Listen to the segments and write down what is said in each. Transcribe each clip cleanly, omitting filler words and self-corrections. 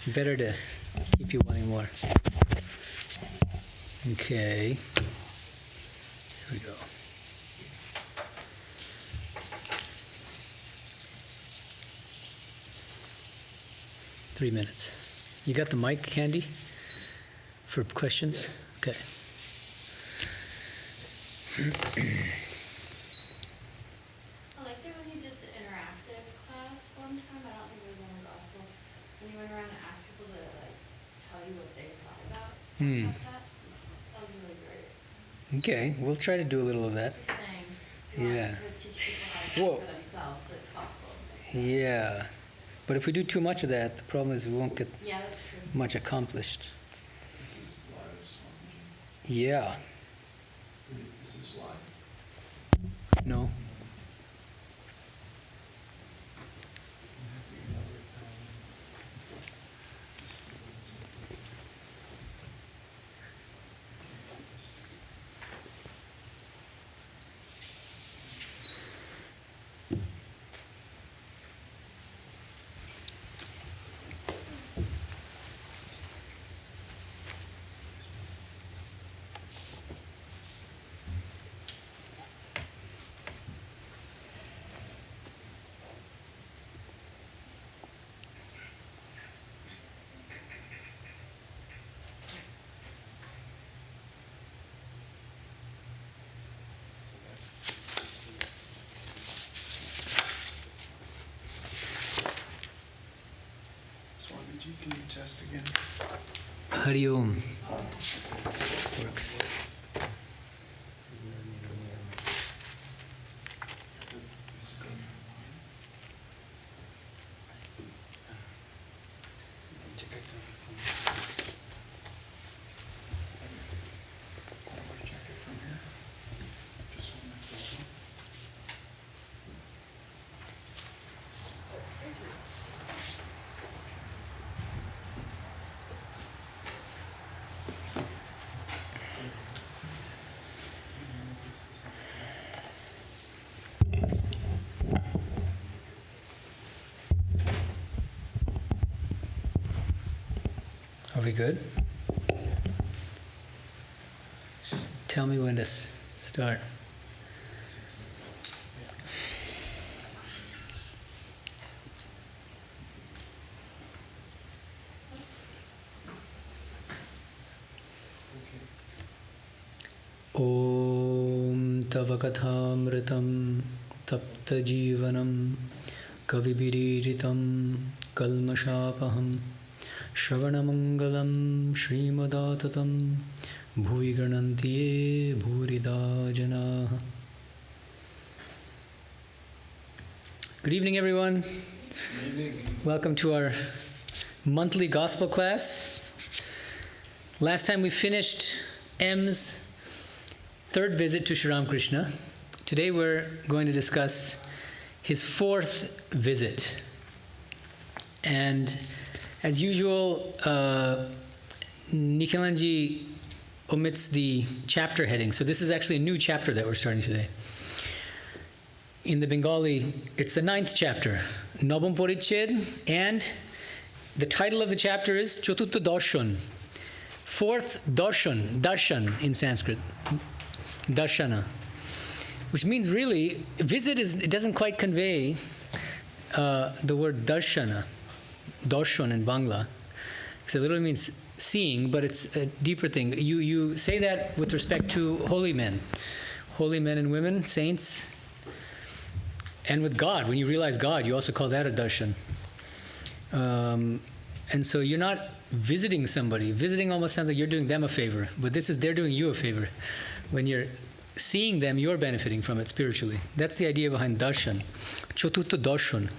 Better to keep you wanting more. Okay. Here we go. Three minutes. You got the mic, Candy, for questions? Okay. I liked it when you did the interactive class one time. I don't think it was on the gospel. When you went around and asked people to tell you what they thought about that. That was really great. Okay, we'll try to do a little of that. Just saying. Yeah. To teach people how to think for themselves, so it's helpful. Yeah. But if we do too much of that, the problem is we won't get that's true. much accomplished. This is live, Swami. Yeah. This is live. No. Swamiji, can you test again? Hari Om. Works. Are we good? Tell me when to start. Om Tava Kathamritam Tapta Jivanam Kavibidiritam Kalmashapaham Shravanamangalam Srimadatam Bhuvi Ganantiye Bhurida Janaha. Good evening, everyone. Good evening. Welcome to our monthly gospel class. Last time we finished M's third visit to Sri Ramakrishna. Today we're going to discuss his fourth visit. And as usual, Nikhilanji omits the chapter heading. So this is actually a new chapter that we're starting today. In the Bengali, it's the 9th chapter, Nabam Porichhed, and the title of the chapter is Chattopadhyay Darshan, 4th Darshan, Darshan in Sanskrit, Darshana, which means really, visit it doesn't quite convey the word Darshana, Darshan in Bangla, because it literally means seeing, but it's a deeper thing. You say that with respect to holy men and women, saints, and with God. When you realize God, you also call that a darshan. And so you're not visiting somebody. Visiting almost sounds like you're doing them a favor, but they're doing you a favor. When you're seeing them, you're benefiting from it spiritually. That's the idea behind darshan. Chattopadhyay Darshan.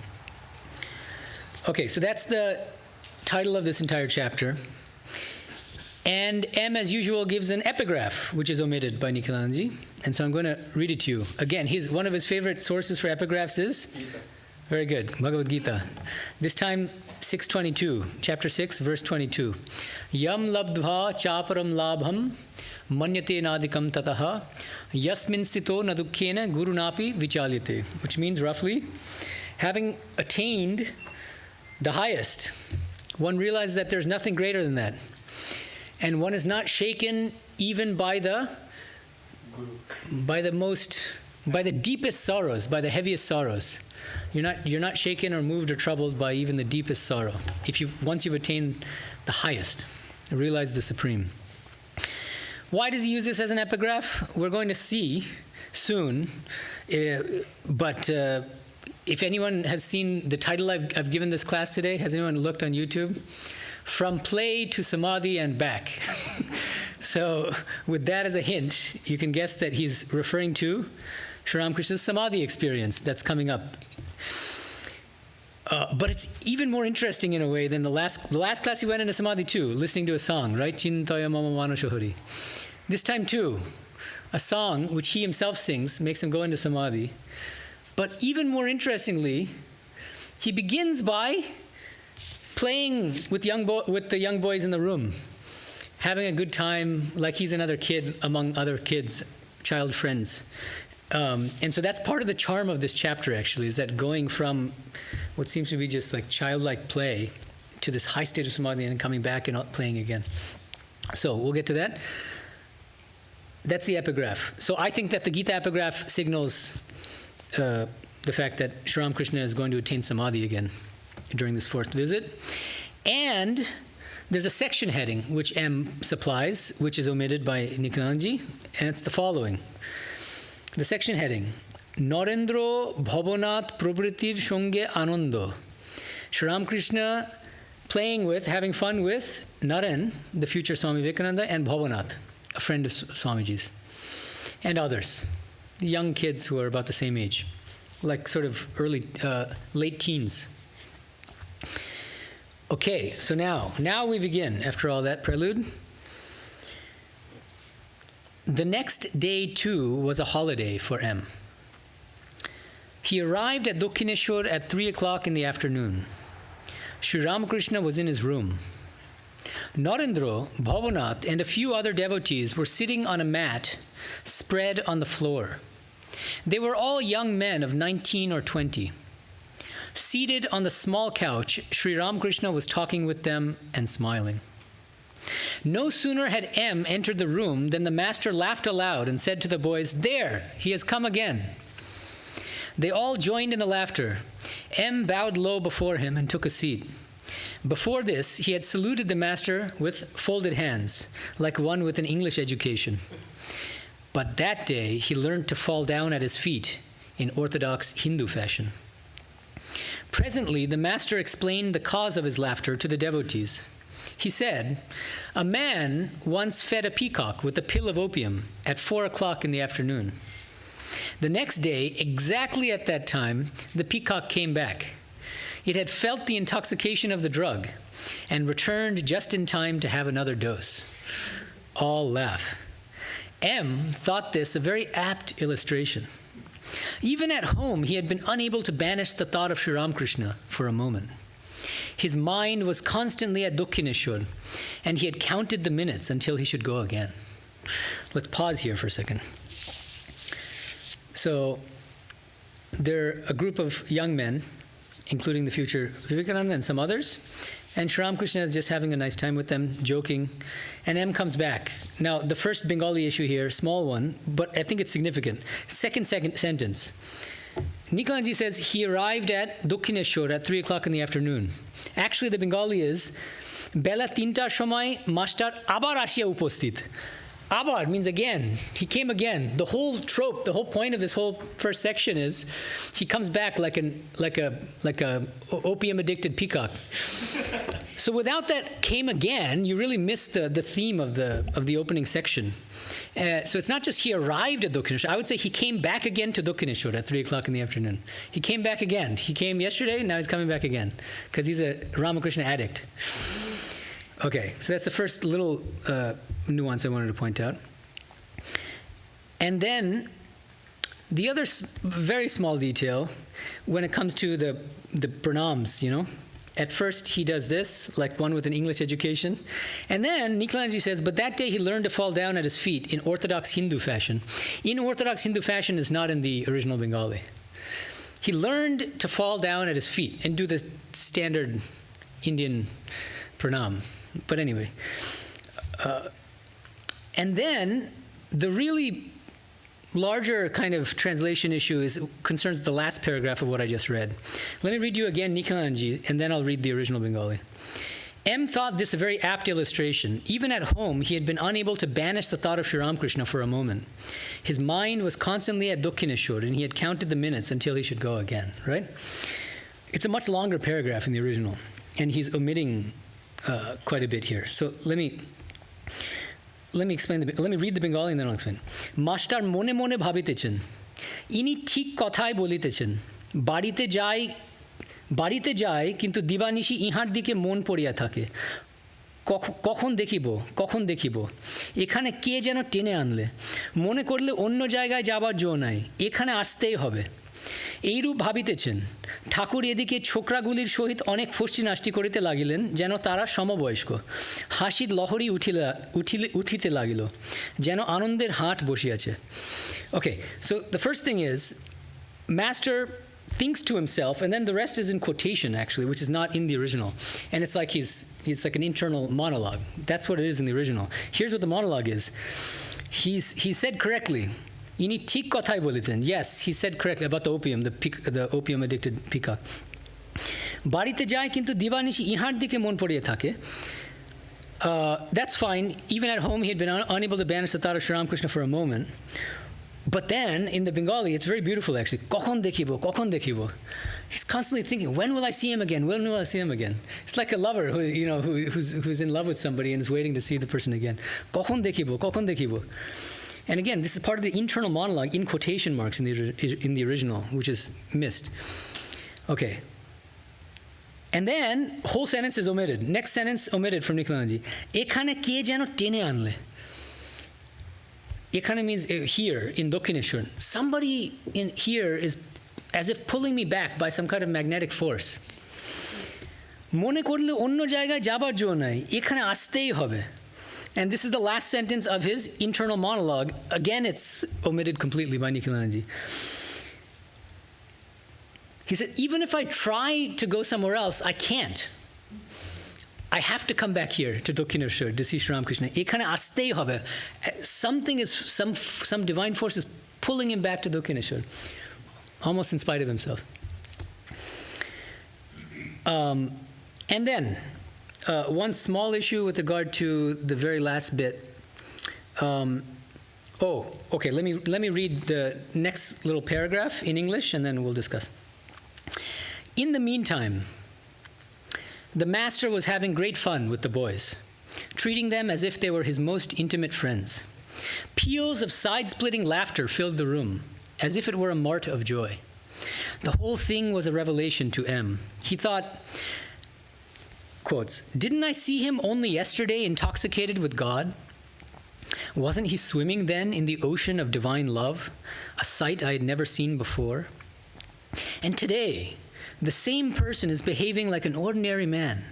Okay, so that's the title of this entire chapter. And M, as usual, gives an epigraph, which is omitted by Nikhilanji. And so I'm going to read it to you. Again, one of his favorite sources for epigraphs is? Gita. Very good, Bhagavad Gita. This time, 6:22, chapter 6, verse 22. Yam labdva chaparam labham manyate nadikam tataha yasmin sito nadukkena gurunapi vichalyate. Which means roughly, having attained the highest, one realizes that there's nothing greater than that. And one is not shaken even by the deepest sorrows, by the heaviest sorrows. You're not shaken or moved or troubled by even the deepest sorrow. Once you've attained the highest, realize the supreme. Why does he use this as an epigraph? We're going to see soon. But if anyone has seen the title I've given this class today, has anyone looked on YouTube? From play to Samadhi and back. So with that as a hint, you can guess that he's referring to Sri Ramakrishna's Samadhi experience that's coming up. But it's even more interesting in a way than the last class he went into Samadhi too, listening to a song, right? Chintaya mama manashohari. This time too, a song which he himself sings makes him go into Samadhi. But even more interestingly, he begins by playing with the young boys in the room, having a good time like he's another kid among other kids, child friends. And so that's part of the charm of this chapter, actually, is that going from what seems to be just like childlike play to this high state of Samadhi and then coming back and playing again. So we'll get to that. That's the epigraph. So I think that the Gita epigraph signals the fact that Sri Ramakrishna is going to attain Samadhi again during this fourth visit. And there's a section heading which M supplies, which is omitted by Nikhilanji, and it's the following. The section heading, Narendra Bhavanath Prabhritir Shonge Anando. Sri Ramakrishna playing with, having fun with Naren, the future Swami Vivekananda, and Bhavanath, a friend of Swamiji's, and others, the young kids who are about the same age, like sort of late teens. Okay, so now we begin, after all that prelude. The next day, too, was a holiday for M. He arrived at Dakshineshwar at 3 o'clock in the afternoon. Sri Ramakrishna was in his room. Narendra, Bhavanath, and a few other devotees were sitting on a mat spread on the floor. They were all young men of 19 or 20. Seated on the small couch, Sri Ramakrishna was talking with them and smiling. No sooner had M entered the room than the master laughed aloud and said to the boys, "There, he has come again." They all joined in the laughter. M bowed low before him and took a seat. Before this, he had saluted the master with folded hands, like one with an English education. But that day, he learned to fall down at his feet in orthodox Hindu fashion. Presently, the master explained the cause of his laughter to the devotees. He said, "A man once fed a peacock with a pill of opium at 4 o'clock in the afternoon. The next day, exactly at that time, the peacock came back. It had felt the intoxication of the drug and returned just in time to have another dose." All laugh. M thought this a very apt illustration. Even at home, he had been unable to banish the thought of Sri Ramakrishna for a moment. His mind was constantly at Dakshineshwar, and he had counted the minutes until he should go again. Let's pause here for a second. So there are a group of young men, including the future Vivekananda and some others, and Sri Ramakrishna is just having a nice time with them, joking, and M comes back. Now, the first Bengali issue here, small one, but I think it's significant. Second sentence. Nikhilanji says he arrived at Dakshineshwar at 3 o'clock in the afternoon. Actually, the Bengali is, Bela tintar shomoy master abar ashiya uposthit. Abar means again. He came again. The whole trope, the whole point of this whole first section is he comes back like a opium addicted peacock. So without that "came again," you really miss the theme of the opening section. So it's not just he arrived at Dakshineshwar. I would say he came back again to Dakshineshwar at 3 o'clock in the afternoon. He came back again. He came yesterday, now he's coming back again because he's a Ramakrishna addict. Okay, so that's the first little nuance I wanted to point out. And then the other very small detail when it comes to the pranams, At first, he does this, like one with an English education. And then Nikhilanji says, but that day he learned to fall down at his feet in Orthodox Hindu fashion. In Orthodox Hindu fashion is not in the original Bengali. He learned to fall down at his feet and do the standard Indian pranam. But anyway. And then the really larger kind of translation issue concerns the last paragraph of what I just read. Let me read you again Nikhilanji, and then I'll read the original Bengali. M thought this a very apt illustration. Even at home, he had been unable to banish the thought of Sri Ramakrishna for a moment. His mind was constantly at Dakshineshwar, and he had counted the minutes until he should go again, right? It's a much longer paragraph in the original, and he's omitting quite a bit here. So let me explain. Let me read the Bengali and then I'll explain. Master mone mone bhabitechen. Ini thik kothai bolitechen. বাড়িতে যায় কিন্তু দিবানিশি ইহার দিকে মন পড়িয়া থাকে কখন দেখিব এখানে কে যেন টেনে আনলে মনে করলে অন্য জায়গায় যাবার জো নাই এখানে আসতেই হবে এইরূপ ভাবিতেছেন ঠাকুর এদিকে ছোকরাগুলির সহিত অনেক ফষ্টি নাষ্টি করিতে লাগিলেন যেন তারা সমবয়স্ক হাসির লহরী উঠিতে লাগিল যেন আনন্দের হাট বসিয়াছে Okay, so the first thing is Master thinks to himself, and then the rest is in quotation, actually, which is not in the original. And it's like it's like an internal monologue. That's what it is in the original. Here's what the monologue is. He said correctly. Ini thik kothai boliten. Yes, he said correctly about the opium, the opium-addicted peacock. Barite jay kintu divanishi ihar dike mon poriye thake. That's fine. Even at home, he had been unable to banish the thought of Sri Ramakrishna for a moment. But then, in the Bengali, it's very beautiful, actually. Kokhon dekhibo. He's constantly thinking, when will I see him again? When will I see him again? It's like a lover who's in love with somebody and is waiting to see the person again. Kokhon dekhibo. And again, this is part of the internal monologue in quotation marks in the original, which is missed. Okay. And then, whole sentence is omitted. Next sentence omitted from Nikhilanji. Ekhane ke jeno tene anle. It kind of means here in Dakshineshwar. Somebody in here is as if pulling me back by some kind of magnetic force. Mone korle onno jaygaay jabar jo nai. Ekhane astei hobe. And this is the last sentence of his internal monologue. Again, it's omitted completely by Nikhilanji. He said, even if I try to go somewhere else, I can't. I have to come back here to Dakshineshwar to see Sri Ramakrishna. Ekhane astei hobe. Something is, some divine force is pulling him back to Dakshineshwar, almost in spite of himself. And then, one small issue with regard to the very last bit. Okay, let me read the next little paragraph in English and then we'll discuss. In the meantime, the master was having great fun with the boys, treating them as if they were his most intimate friends. Peals of side-splitting laughter filled the room, as if it were a mart of joy. The whole thing was a revelation to M. He thought, quotes, "Didn't I see him only yesterday intoxicated with God? Wasn't he swimming then in the ocean of divine love, a sight I had never seen before? And today, the same person is behaving like an ordinary man.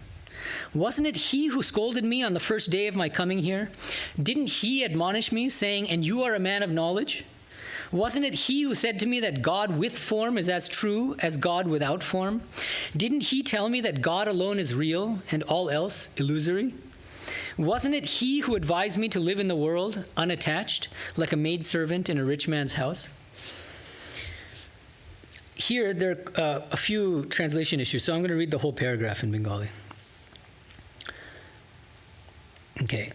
Wasn't it he who scolded me on the first day of my coming here? Didn't he admonish me, saying, 'And you are a man of knowledge'? Wasn't it he who said to me that God with form is as true as God without form? Didn't he tell me that God alone is real and all else illusory? Wasn't it he who advised me to live in the world unattached, like a maidservant in a rich man's house?" Here, there are a few translation issues, so I'm going to read the whole paragraph in Bengali. Okay.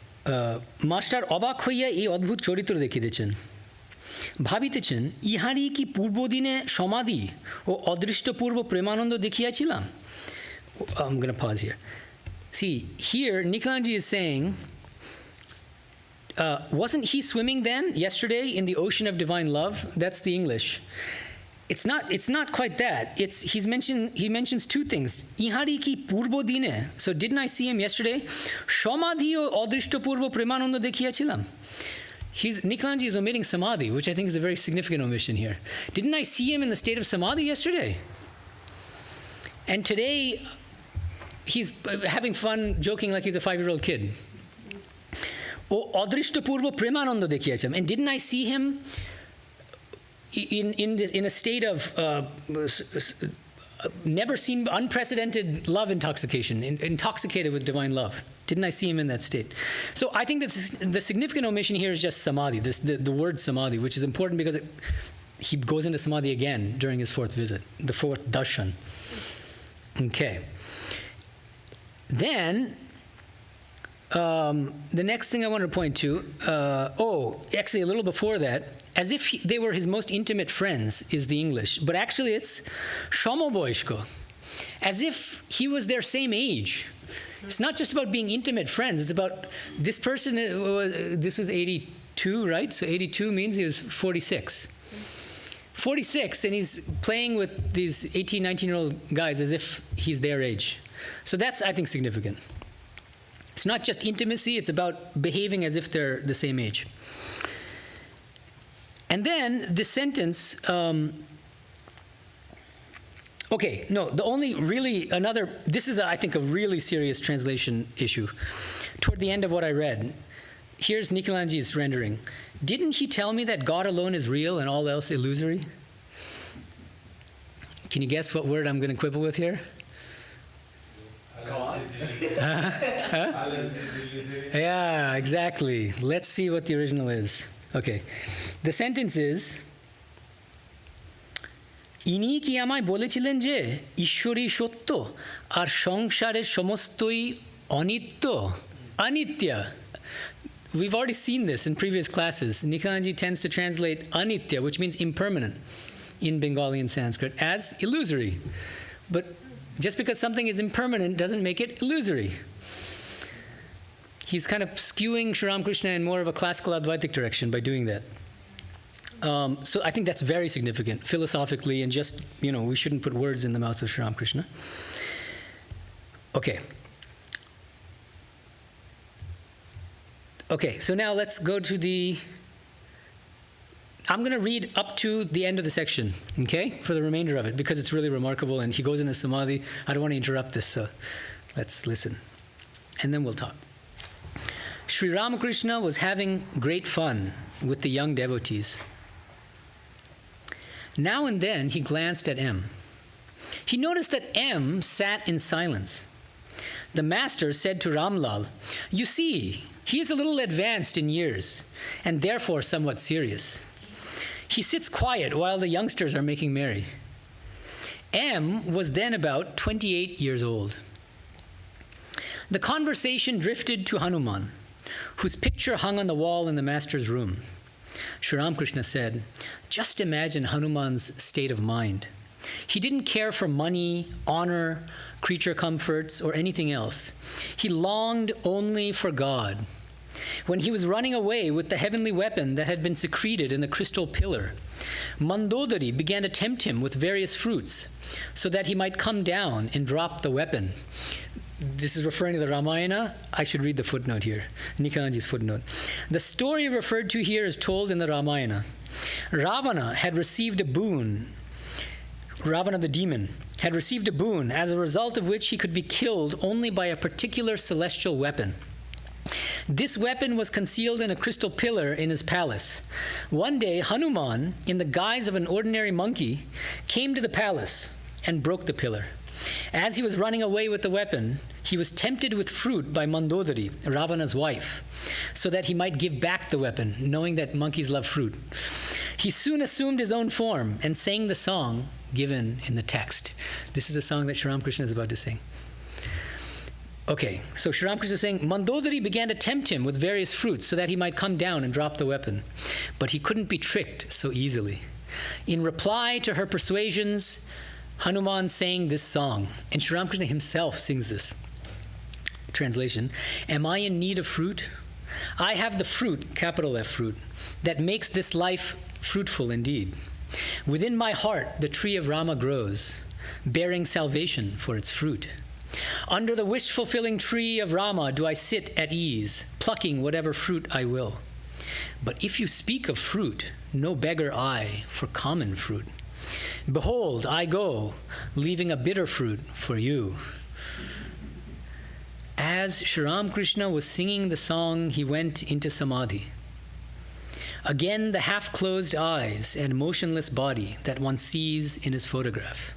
Master অবাক হইয়া এই অদ্ভুত চরিত্র দেখিতেছেন ভাবিতেছেন ইহারই কি পূর্বদিনে সমাধি ও অদৃষ্টপূর্ব Premananda দেখিয়াছিলাম I'm going to pause here. See, here Nikhilanji is saying, wasn't he swimming then yesterday in the ocean of divine love? That's the English. It's not quite that. He mentions two things. Ihari ki purbo dine. So didn't I see him yesterday? Samadhi o adrishto purbo premanando dekhiyachilam. Nikhilanji is omitting Samadhi, which I think is a very significant omission here. Didn't I see him in the state of Samadhi yesterday? And today, he's having fun, joking like he's a 5-year-old kid. O adrishto purbo premanando dekhiyachilam. And didn't I see him in a state of never seen unprecedented love intoxication, intoxicated with divine love. Didn't I see him in that state? So I think that the significant omission here is just samadhi, the word samadhi, which is important because he goes into samadhi again during his fourth visit, the fourth darshan. Okay. Then, the next thing I want to point to, actually a little before that, as if they were his most intimate friends is the English, but actually it's Shamoboishko, as if he was their same age. It's not just about being intimate friends, it's about this person, this was 82, right? So 82 means he was 46. 46, and he's playing with these 18, 19-year-old guys as if he's their age. So that's, I think, significant. It's not just intimacy, it's about behaving as if they're the same age. And then this sentence, this is, I think, a really serious translation issue. Toward the end of what I read, here's Nikhilanji's rendering. Didn't he tell me that God alone is real and all else illusory? Can you guess what word I'm going to quibble with here? God? Yeah, exactly. Let's see what the original is. Okay. The sentence is, ইনি কি আমায় বলেছিলেন যে ঈশ্বরই সত্য আর সংসারের সমস্তই অনিত্য, anitya. We've already seen this in previous classes. Nikhilanji tends to translate anitya, which means impermanent in Bengali and Sanskrit, as illusory. But just because something is impermanent doesn't make it illusory. He's kind of skewing Sri Ramakrishna in more of a classical Advaitic direction by doing that. So I think that's very significant philosophically, and just, we shouldn't put words in the mouth of Sri Ramakrishna. Okay. Okay, so now let's go to I'm going to read up to the end of the section, okay, for the remainder of it, because it's really remarkable, and he goes into samadhi. I don't want to interrupt this, so let's listen. And then we'll talk. Sri Ramakrishna was having great fun with the young devotees. Now and then he glanced at M. He noticed that M sat in silence. The master said to Ramlal, "You see, he is a little advanced in years, and therefore somewhat serious. He sits quiet while the youngsters are making merry." M was then about 28 years old. The conversation drifted to Hanuman, whose picture hung on the wall in the master's room. Sri Ramakrishna said, "Just imagine Hanuman's state of mind. He didn't care for money, honor, creature comforts, or anything else. He longed only for God. When he was running away with the heavenly weapon that had been secreted in the crystal pillar, Mandodari began to tempt him with various fruits so that he might come down and drop the weapon." This is referring to the Ramayana. I should read the footnote here, Nikhilanji's footnote. The story referred to here is told in the Ramayana. Ravana had received a boon. Ravana the demon had received a boon, as a result of which he could be killed only by a particular celestial weapon. This weapon was concealed in a crystal pillar in his palace. One day, Hanuman, in the guise of an ordinary monkey, came to the palace and broke the pillar. As he was running away with the weapon, he was tempted with fruit by Mandodari, Ravana's wife, so that he might give back the weapon, knowing that monkeys love fruit. He soon assumed his own form and sang the song given in the text. This is a song that Sri Ramakrishna is about to sing. Okay, so Sri Ramakrishna is saying, Mandodari began to tempt him with various fruits so that he might come down and drop the weapon. But he couldn't be tricked so easily. In reply to her persuasions, Hanuman sang this song, and Sri Ramakrishna himself sings this. Translation, "Am I in need of fruit? I have the fruit, capital F fruit, that makes this life fruitful indeed. Within my heart the tree of Rama grows, bearing salvation for its fruit. Under the wish-fulfilling tree of Rama do I sit at ease, plucking whatever fruit I will. But if you speak of fruit, no beggar I for common fruit. Behold, I go, leaving a bitter fruit for you." As Sri Ramakrishna was singing the song, he went into samadhi. Again, the half-closed eyes and motionless body that one sees in his photograph.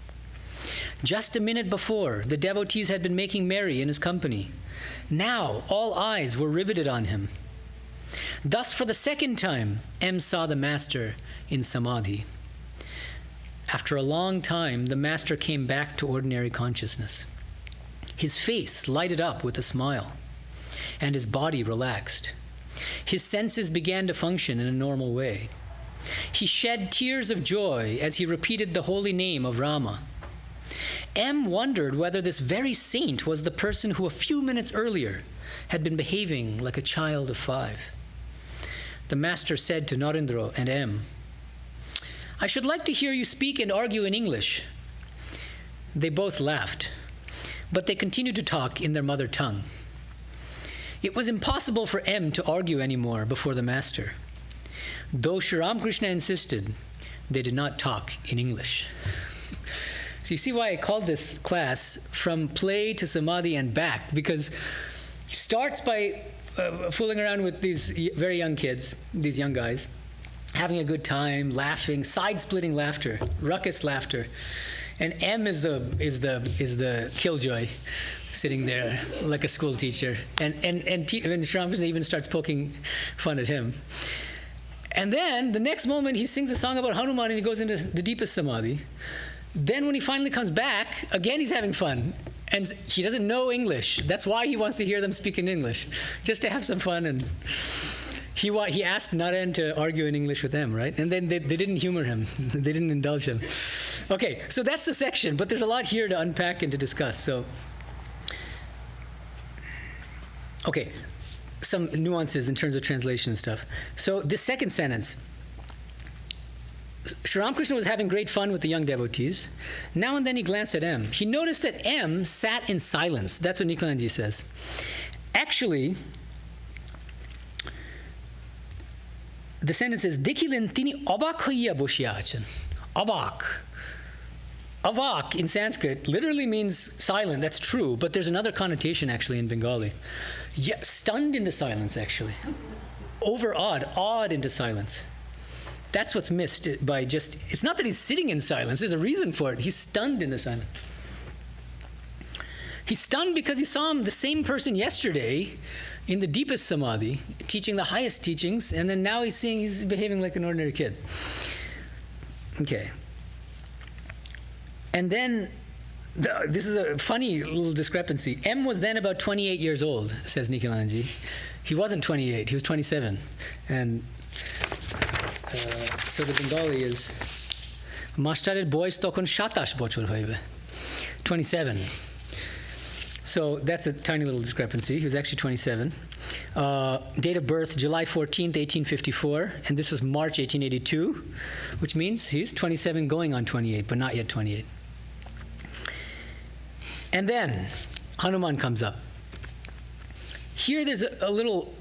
Just a minute before, the devotees had been making merry in his company. Now, all eyes were riveted on him. Thus, for the second time, M saw the Master in Samadhi. After a long time, the Master came back to ordinary consciousness. His face lighted up with a smile, and his body relaxed. His senses began to function in a normal way. He shed tears of joy as he repeated the holy name of Rama. M wondered whether this very saint was the person who a few minutes earlier had been behaving like a child of 5. The Master said to Narendra and M, "I should like to hear you speak and argue in English." They both laughed, but they continued to talk in their mother tongue. It was impossible for M to argue anymore before the Master. Though Sri Ramakrishna insisted, they did not talk in English. So you see why I called this class From Play to Samadhi and Back, because he starts by fooling around with these very young kids, these young guys, having a good time, laughing, side-splitting laughter, ruckus laughter. And M is the killjoy, sitting there like a school teacher. And Sri Ramakrishna even starts poking fun at him. And then the next moment he sings a song about Hanuman and he goes into the deepest samadhi. Then when he finally comes back, again he's having fun. And he doesn't know English. That's why he wants to hear them speak in English, just to have some fun. And he asked Naren to argue in English with them, right? And then they didn't humor him. They didn't indulge him. Okay, so that's the section, but there's a lot here to unpack and to discuss. So, okay, some nuances in terms of translation and stuff. So this second sentence, Sri Ramakrishna was having great fun with the young devotees. Now and then he glanced at M. He noticed that M sat in silence. That's what Nikhilanji says. Actually, the sentence says, "Dekhilen tini abak hoiya boshiya achen." Abak. Avak in Sanskrit literally means silent. That's true, but there's another connotation actually in Bengali. Yeah, stunned into silence actually. Overawed, awed into silence. That's what's missed by just, it's not that he's sitting in silence, there's a reason for it. He's stunned in the silence. He's stunned because he saw him, the same person yesterday, in the deepest samadhi, teaching the highest teachings, and then now he's behaving like an ordinary kid. Okay. And then, this is a funny little discrepancy. M was then about 28 years old, says Nikhilanji. He wasn't 28, he was 27. And so the Bengali is, Mastarer boys tokon 27 bochor hoibe. 27. So that's a tiny little discrepancy. He was actually 27. Date of birth, July 14th, 1854, and this was March 1882, which means he's 27 going on 28, but not yet 28. And then Hanuman comes up. Here there's a little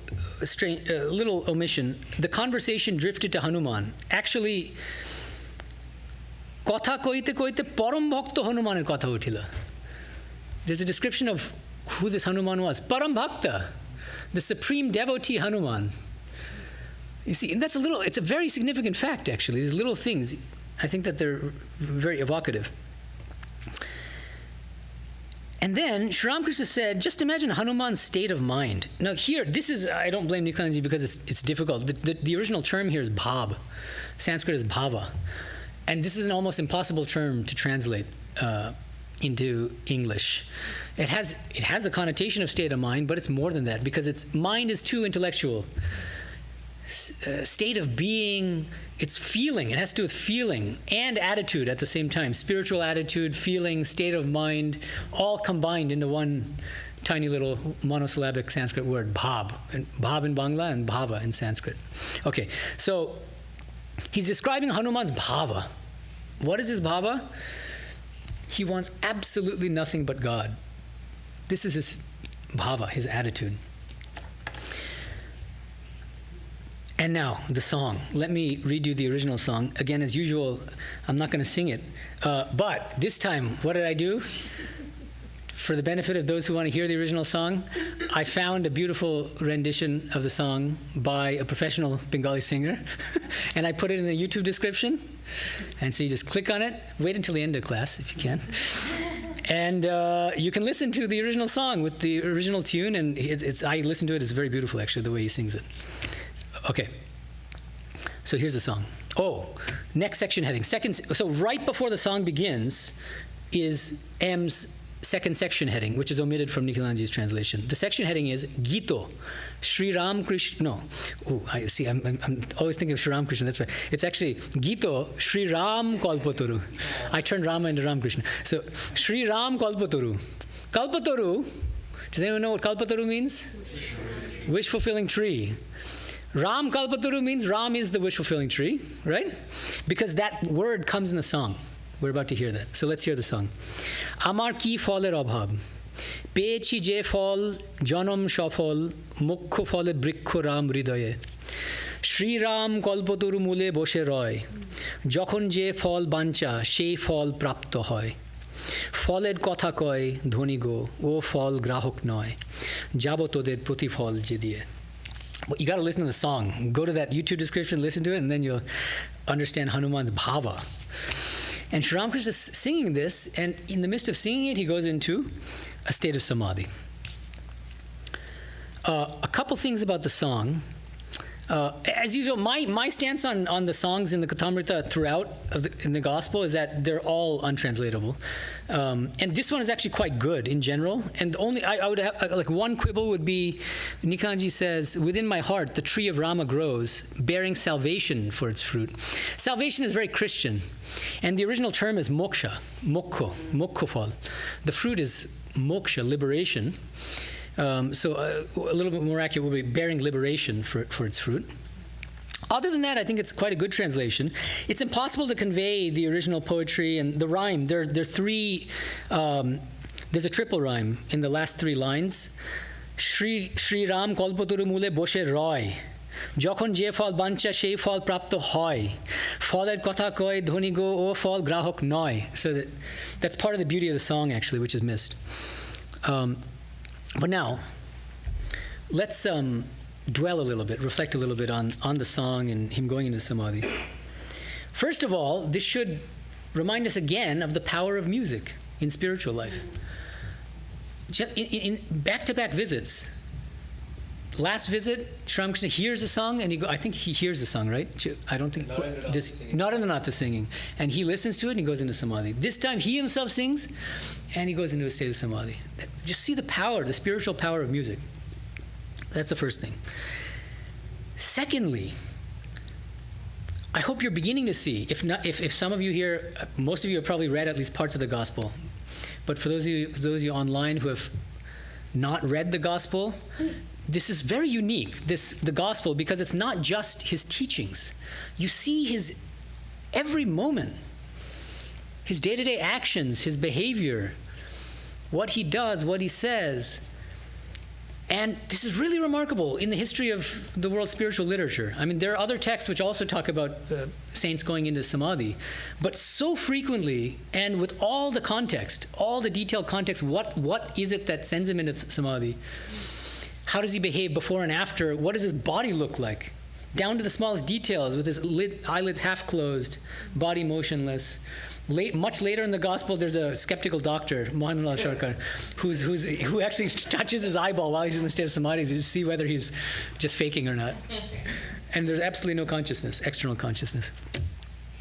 omission. The conversation drifted to Hanuman. Actually, kotha koite koite param bhakta Hanumaner kotha uthila. There's a description of who this Hanuman was. Param bhakta, the supreme devotee Hanuman. You see, and it's a very significant fact actually. These little things, I think that they're very evocative. And then Sri Ramakrishna said, just imagine Hanuman's state of mind. Now here, I don't blame Nikhilanji because it's difficult. The original term here is abhāb. Sanskrit is bhava. And this is an almost impossible term to translate into English. It has a connotation of state of mind, but it's more than that because mind is too intellectual. State of being, it's feeling. It has to do with feeling and attitude at the same time. Spiritual attitude, feeling, state of mind, all combined into one tiny little monosyllabic Sanskrit word, bhāb. And bhāb in Bangla and bhava in Sanskrit. Okay, so he's describing Hanuman's bhava. What is his bhava? He wants absolutely nothing but God. This is his bhava, his attitude. And now, the song. Let me read you the original song. Again, as usual, I'm not going to sing it. But this time, what did I do? For the benefit of those who want to hear the original song, I found a beautiful rendition of the song by a professional Bengali singer, and I put it in the YouTube description. And so you just click on it. Wait until the end of class, if you can. And you can listen to the original song with the original tune, and I listened to it. It's very beautiful, actually, the way he sings it. Okay. So here's the song. Oh, next section heading. So right before the song begins is M's second section heading, which is omitted from Nikhilanji's translation. The section heading is Gito, Sri Ramakrishna. No, I see. I'm always thinking of Sri Ramakrishna. That's right. It's actually Gito Sri Ram Kalpataru. I turned Rama into Ramakrishna. So Sri Ram Kalpataru. Kalpataru. Does anyone know what Kalpataru means? Wish-fulfilling tree. Ram Kalpataru means Ram is the wish-fulfilling tree, right? Because that word comes in the song. We're about to hear that. So let's hear the song. Āmār ki phaler abhāb. Peyechi je phal, janam shafal, mukkho phale brikho ram hridaye. Sri Ram kalpataru mule boshe roy. Jokhon je phal bancha, সেই ফল প্রাপ্ত হয়। ফলের কথা কয় ধনী গো, ও ফল গ্রাহক নয়। যাব তোদের প্রতিফল যে দিয়ে। Well, you got to listen to the song. Go to that YouTube description, listen to it, and then you'll understand Hanuman's bhava. And Sri Ramakrishna is singing this, and in the midst of singing it, he goes into a state of samadhi. A couple things about the song. As usual, my stance on the songs in the Kathamrita throughout in the Gospel is that they're all untranslatable. And this one is actually quite good in general. And only I would have, like, one quibble would be, Nikhilanji says, within my heart, the tree of Rama grows, bearing salvation for its fruit. Salvation is very Christian. And the original term is moksha, mokkho phal. The fruit is moksha, liberation. So a little bit more accurate would be bearing liberation for its fruit. Other than that, I think it's quite a good translation. It's impossible to convey the original poetry and the rhyme. There are three, there's a triple rhyme in the last three lines. Sri Ram kalpataru mule boshe roy. যখন যে ফল বাঞ্ছা সেই ফল প্রাপ্ত হয় ফলের কথা কয় ধনী গো ও ফল গ্রাহক নয়. So that's part of the beauty of the song, actually, which is missed. But now, let's dwell a little bit, reflect a little bit on the song and him going into samadhi. First of all, this should remind us again of the power of music in spiritual life. In back-to-back visits, last visit, Sri Ramakrishna hears a song, and I think he hears the song, right? I don't think not in the nata singing, and he listens to it and he goes into samadhi. This time he himself sings, and he goes into a state of samadhi. Just see the power, the spiritual power of music. That's the first thing. Secondly, I hope you're beginning to see. If some of you here, most of you have probably read at least parts of the gospel, but for those of you online who have not read the gospel, this is very unique, the gospel, because it's not just his teachings. You see his every moment, his day-to-day actions, his behavior, what he does, what he says. And this is really remarkable in the history of the world's spiritual literature. I mean, there are other texts which also talk about saints going into samadhi, but so frequently and with all the context, all the detailed context, what is it that sends him into samadhi? How does he behave before and after? What does his body look like? Down to the smallest details, with his eyelids half closed, body motionless. Much later in the gospel, there's a skeptical doctor, Mohanlal Sharkar, who actually touches his eyeball while he's in the state of samadhi to see whether he's just faking or not. And there's absolutely no consciousness, external consciousness.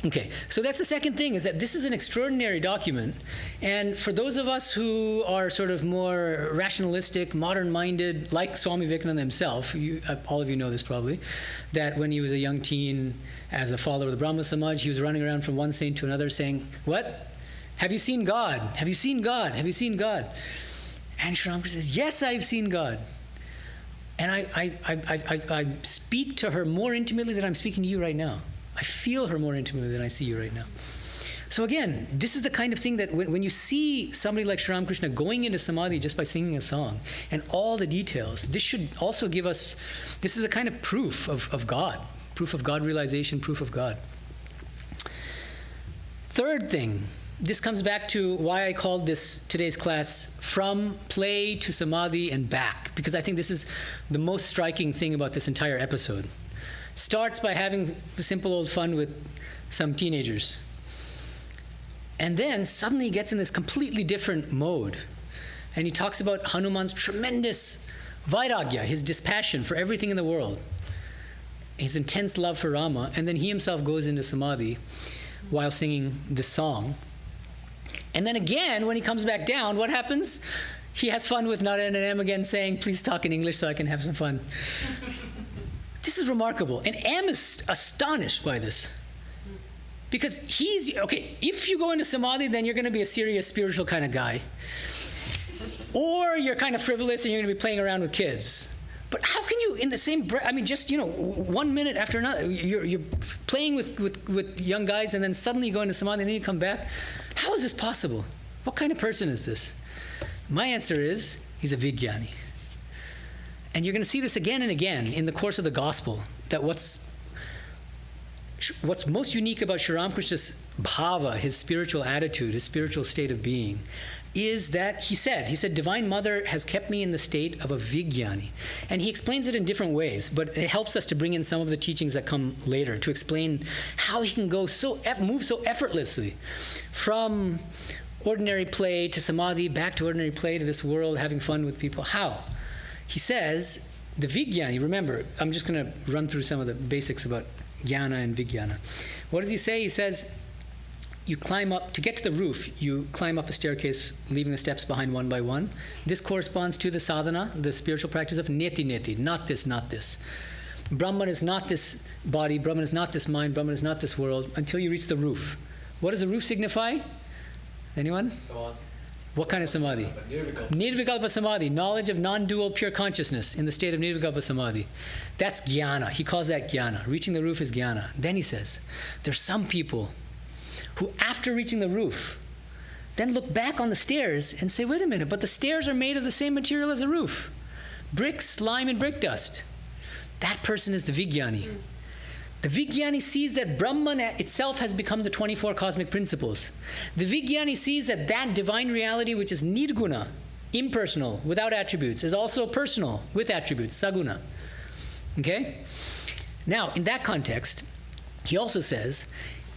Okay, so that's the second thing, is that this is an extraordinary document. And for those of us who are sort of more rationalistic, modern-minded, like Swami Vivekananda himself, all of you know this probably, that when he was a young teen, as a follower of the Brahma Samaj, he was running around from one saint to another saying, what? Have you seen God? Have you seen God? Have you seen God? And Sri Ramakrishna says, yes, I've seen God. And I speak to her more intimately than I'm speaking to you right now. I feel her more intimately than I see you right now. So again, this is the kind of thing that when you see somebody like Sri Ramakrishna going into samadhi just by singing a song and all the details, this should also give us, this is a kind of proof of God, proof of God realization, proof of God. Third thing, this comes back to why I called today's class From Play to Samadhi and Back, because I think this is the most striking thing about this entire episode. Starts by having simple old fun with some teenagers. And then suddenly he gets in this completely different mode. And he talks about Hanuman's tremendous vairagya, his dispassion for everything in the world, his intense love for Rama. And then he himself goes into Samadhi while singing this song. And then again, when he comes back down, what happens? He has fun with Nara and M again, saying, please talk in English so I can have some fun. This is remarkable. And M is astonished by this. Because if you go into Samadhi, then you're going to be a serious spiritual kind of guy. Or you're kind of frivolous and you're going to be playing around with kids. But how can you, in the same breath, 1 minute after another, you're playing with young guys and then suddenly you go into Samadhi and then you come back? How is this possible? What kind of person is this? My answer is, he's a Vijnani. And you're going to see this again and again in the course of the gospel, that what's most unique about Sri Ramakrishna's bhava, his spiritual attitude, his spiritual state of being, is that he said, Divine Mother has kept me in the state of a Vijnani. And he explains it in different ways, but it helps us to bring in some of the teachings that come later to explain how he can move so effortlessly from ordinary play to Samadhi, back to ordinary play, to this world, having fun with people. How? He says, the Vijnani, remember, I'm just going to run through some of the basics about Jnana and Vijnana. What does he say? He says, you climb up, to get to the roof, you climb up a staircase, leaving the steps behind one by one. This corresponds to the sadhana, the spiritual practice of neti, not this, not this. Brahman is not this body, Brahman is not this mind, Brahman is not this world, until you reach the roof. What does the roof signify? Anyone? Samadhi. What kind of Samadhi? Nirvikalpa Samadhi, knowledge of non-dual pure consciousness in the state of Nirvikalpa Samadhi. That's Jnana. He calls that Jnana. Reaching the roof is Jnana. Then he says, there's some people who, after reaching the roof, then look back on the stairs and say, wait a minute, but the stairs are made of the same material as the roof. Bricks, lime, and brick dust. That person is the Vijnani. The Vijnani sees that Brahman itself has become the 24 cosmic principles. The Vijnani sees that that divine reality, which is nirguna, impersonal, without attributes, is also personal, with attributes, saguna. Okay? Now, in that context, he also says,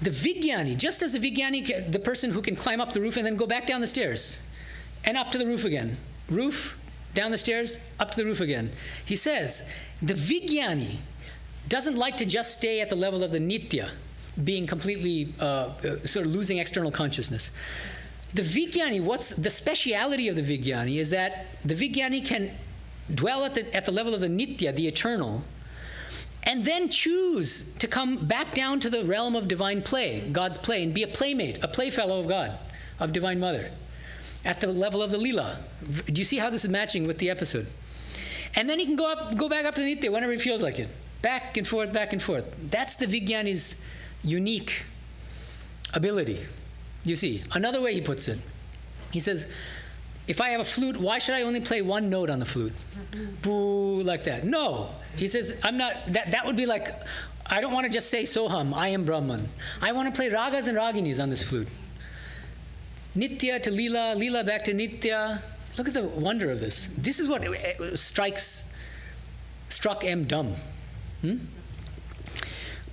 the Vijnani, just as the Vijnani, the person who can climb up the roof and then go back down the stairs, and up to the roof again. Roof, down the stairs, up to the roof again. He says, the Vijnani doesn't like to just stay at the level of the nitya, being completely sort of losing external consciousness. The Vijnani, what's the speciality of the Vijnani is that the Vijnani can dwell at the level of the nitya, the eternal, and then choose to come back down to the realm of divine play, God's play, and be a playmate, a playfellow of God, of Divine Mother, at the level of the lila. Do you see how this is matching with the episode? And then he can go back up to the nitya whenever he feels like it. Back and forth, back and forth. That's the Vijnani's unique ability. You see, another way he puts it, he says, if I have a flute, why should I only play one note on the flute? Boo, like that. No. He says, I'm not, that would be like, I don't want to just say Soham, I am Brahman. I want to play ragas and raginis on this flute. Nitya to Lila, Lila back to Nitya. Look at the wonder of this. This is what struck M dumb.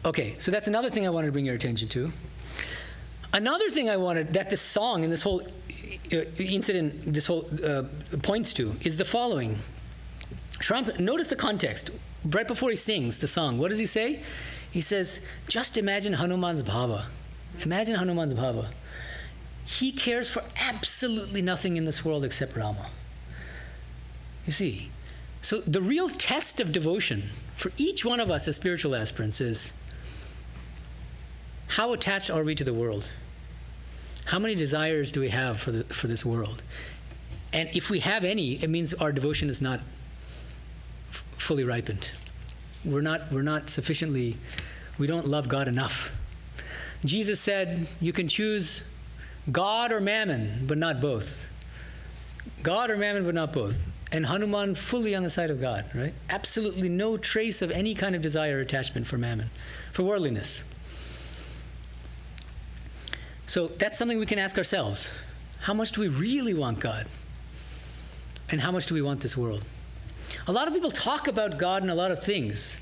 Okay, so that's another thing I wanted to bring your attention to. Another thing I wanted, that this song and this whole incident, this whole points to, is the following. Notice the context. Right before he sings the song, what does he say? He says, just imagine Hanuman's bhava. Imagine Hanuman's bhava. He cares for absolutely nothing in this world except Rama. You see? So the real test of devotion for each one of us as spiritual aspirants is, how attached are we to the world? How many desires do we have for this world? And if we have any, it means our devotion is not fully ripened. We're not sufficiently, we don't love God enough. Jesus said, you can choose God or mammon, but not both. God or mammon, but not both. And Hanuman fully on the side of God, right? Absolutely no trace of any kind of desire or attachment for mammon, for worldliness. So that's something we can ask ourselves. How much do we really want God? And how much do we want this world? A lot of people talk about God and a lot of things,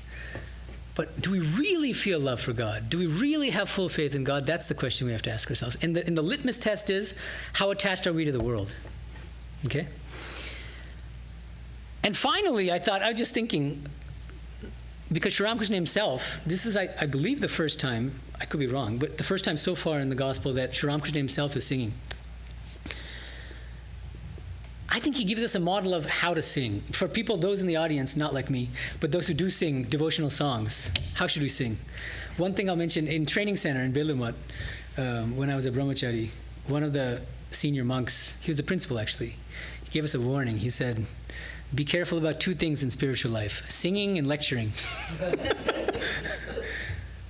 But do we really feel love for God? Do we really have full faith in God? That's the question we have to ask ourselves. And the litmus test is, how attached are we to the world? Okay? And finally, I was just thinking, because Sri Ramakrishna himself, this is, I believe, the first time, I could be wrong, but the first time so far in the gospel that Sri Ramakrishna himself is singing. I think he gives us a model of how to sing. For people, those in the audience, not like me, but those who do sing devotional songs, how should we sing? One thing I'll mention, in training center in Belumut, when I was a brahmachari, one of the senior monks, he was the principal actually, he gave us a warning. He said, be careful about two things in spiritual life, singing and lecturing.